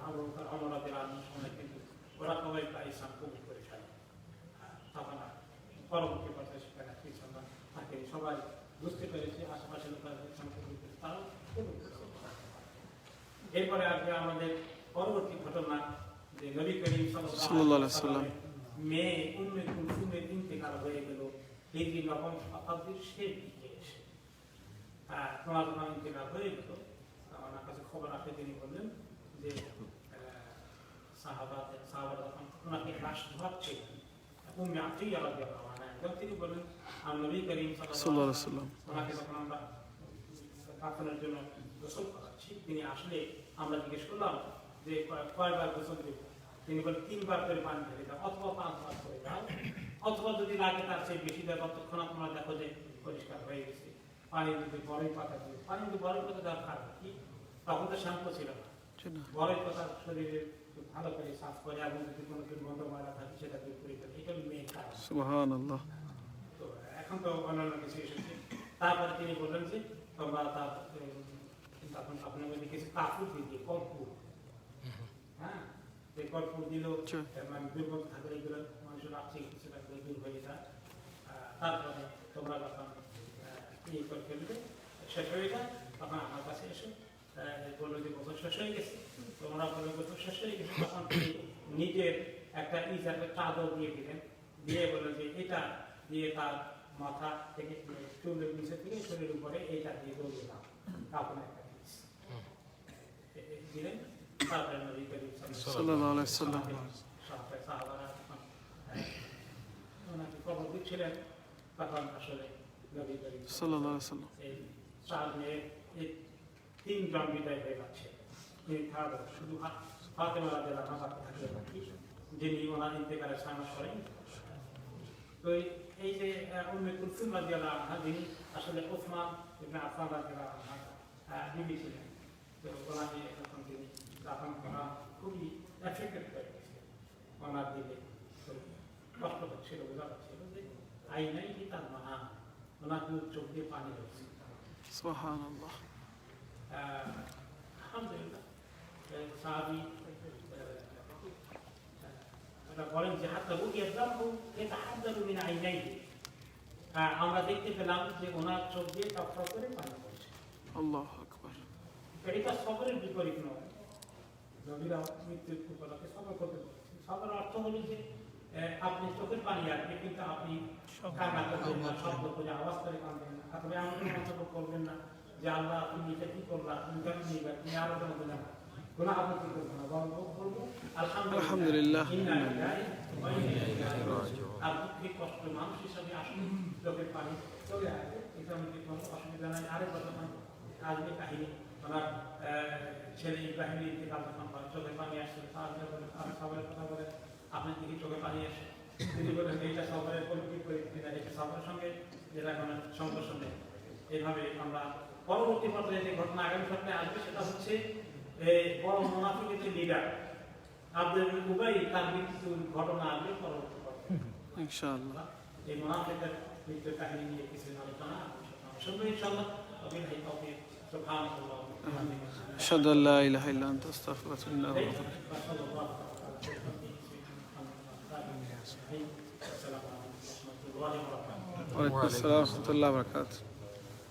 আমাদের সময় কিন্তু ওরা সবাই প্রায় ইসলাম কবুল করে ফেলে। তখন পরবর্তী পর্যায়ে সেখানে খ্রিস্টানরা থাকে, সবাই বুঝতে পেরেছে আশেপাশে লোকেরা ইসলাম কবুল করে, তারাও কবুল করেছে। এরপরে আসবে আমাদের পরবর্তী ঘটনা যে নবী করিম সাল্লাল্লাহু আলাইহি ওয়াসাল্লাম মেয়ে উম্মে কুলসুমের ইন্তেকাল হয়ে গেল হিজরি 9ম শতাব্দীর শেষ দিকে এসে। ওনার ইন্তেকাল হয়ে গেল, ওনার কাছে খবর আসে, তিনি বললেন যে সাহাবারা যখন ওনাকে লাশ ধোয়াচ্ছে উম্মে আতিয়া রাদিয়াল্লাহু আনহা, এবং তিনি বললেন নবী করিম সাল্লাল্লাহু আলাইহি ওয়াসাল্লাম ওনাকে যখন আমরা কাফনের জন্য গোসল করাচ্ছি, তিনি আসলে আমরা জিজ্ঞেস করলাম যে কয়বার গোসল দেব, তিনি বলেন 3 বার করে পানি ঢেলে দাও, অথবা 5 বার করে দাও, অথবা যদি লাগে তার চেয়ে বেশি দেয়, ততক্ষণ তোমরা দেখো যে পরিষ্কার হয়ে গেছে। পানি যদি বরফ পাতা দিয়ে, পানি যদি বরফ পাতা দেওয়ার কারণ কি, তখন তো শ্যাম্পু ছিল না, বরফ পাতা শরীরে ভালো করে সাফ করে এবং যদি কোনো দুর্গন্ধ ময়লা থাকে সেটা দূর করে দেবে, এটা মেন কারণ। সুবহানাল্লাহ। তো এখন তো অন্যান্য কিছু এসেছে। তারপরে তিনি বললেন যে তোমরা তার তখন আপনার মধ্যে কিছু কাপড় দিয়ে কর্পূর, হ্যাঁ এই কর্পূর দিল, মানে দুর্গন্ধ থাকলে এগুলো মানুষের রাখছে কিছুটা দূর হয়ে যায়। তারপরে তোমরা যখন এই করে ফেলবে শেষ হয়ে যায়, তখন আমার কাছে এসে বললো যে বছর শেষ হয়ে গেছে, তোমরা বললো বছর শেষ হয়ে গেছে, তখন তিনি নিজের একটা একটা চাদর দিয়ে দিলেন, দিয়ে বললো যে এটা দিয়ে তার মাথা থেকে চুলের নিচে থেকে শরীরের উপরে এইটা দিয়ে দৌড়ে দাও, কাপড় একটা দিলেন। তারপরে নবী করিম সাল্লাল্লাহু আলাইহি ওয়াসাল্লাম সাহাবারা ওনাকে কবর দিচ্ছিলেন, তখন আসলে নবী করিম সাল্লাল্লাহু আলাইহি ওয়াসাল্লাম এই 4 মেয়ে এই 3 জন বিদায় হয়ে যাচ্ছে। তিনি শুধু ফাতেমা রাদিয়াল্লাহু আনহা থাকলেন বাকি, যিনি ওনার ইন্তেকালের 6 মাস পরে। তো এই যে উম্মে কুলসুম রাদিয়াল্লাহু আনহা, যিনি আসলে ওসমান ইবনে আফফান রাদিয়াল্লাহু আনহা বিবি ছিলেন, তো ওনাকে যখন তিনি দাফন করা খুবই এফেক্টেড হয়ে গেছে, ওনার দিলে কষ্ট হচ্ছিল, বোঝা যাচ্ছিল যে আইনাই কি তার মানা, ওনার চোখ দিয়ে পানি হচ্ছে। সুবহানাল্লাহ। আলহামদুলিল্লাহ সাহাবী সেটা বলেন যে হাত্তা বুকিয়া দামু ইয়াতাহাদ্দারু মিন আইনাইহি, আমরা দেখতে পেলাম যে ওনার চোখ দিয়ে টপটপ করে পানি পড়ছে। আল্লাহু আকবার। এটা সবরের বিপরীত নয়। নবীরা মৃত্যুর উপলক্ষে সবর করতে বলেছেন। সবর অর্থ হলো যে আপনি চোখের পানি আসবে কিন্তু আপনি কান্না করবেন না, শব্দ করে আওয়াজ করে কাঁদবেন না, অথবা এমন কোনো মন্তব্য করবেন না যে আল্লাহ তুমি এটা কি করলা, তুমি কেন নিয়ে তুমি আরো কেন দিলে না, কোনো আপত্তি করবো না, বরং বলবো আলহামদুলিল্লাহ। আর দুঃখে কষ্ট মানুষ হিসাবে আসলে চোখের পানি চলে আসবে, এটা আমাকে কোনো অসুবিধা নাই। আরেক কথা আসবে কাহিনী, ওনার ছেলে ইব্রাহিমের ইন্তেকাল যখন হয় চোখের পানি আসছে, আর সবাই কথা বলে আপনার দিকে চোখে পানি আসে, তিনি বলেন এটা সবাই পরিচিত করে কিনা, এটা সবার সঙ্গে যেটা কোনো সংঘর্ষ নেই। এইভাবে আমরা পরবর্তী পর্যায়ে যে ঘটনা আগামী সপ্তাহে আসবে সেটা হচ্ছে বড় মুনাফিকের যে লিডার আব্দুল উবাই, তার মৃত্যুর ঘটনা আসবে পরবর্তী পর্যায়ে ইনশাআল্লাহ। এই মুনাফিকের মৃত্যুর কাহিনী নিয়ে কিছু আলোচনা শুনবো ইনশাআল্লাহ। وبالله التوفيق سبحانك اللهم وبحمدك أشهد أن لا إله إلا أنت أستغفرك وأتوب إليك. وصلى الله على سيدنا محمد. السلام عليكم ورحمة الله وبركاته. وعليكم السلام ورحمة الله وبركاته.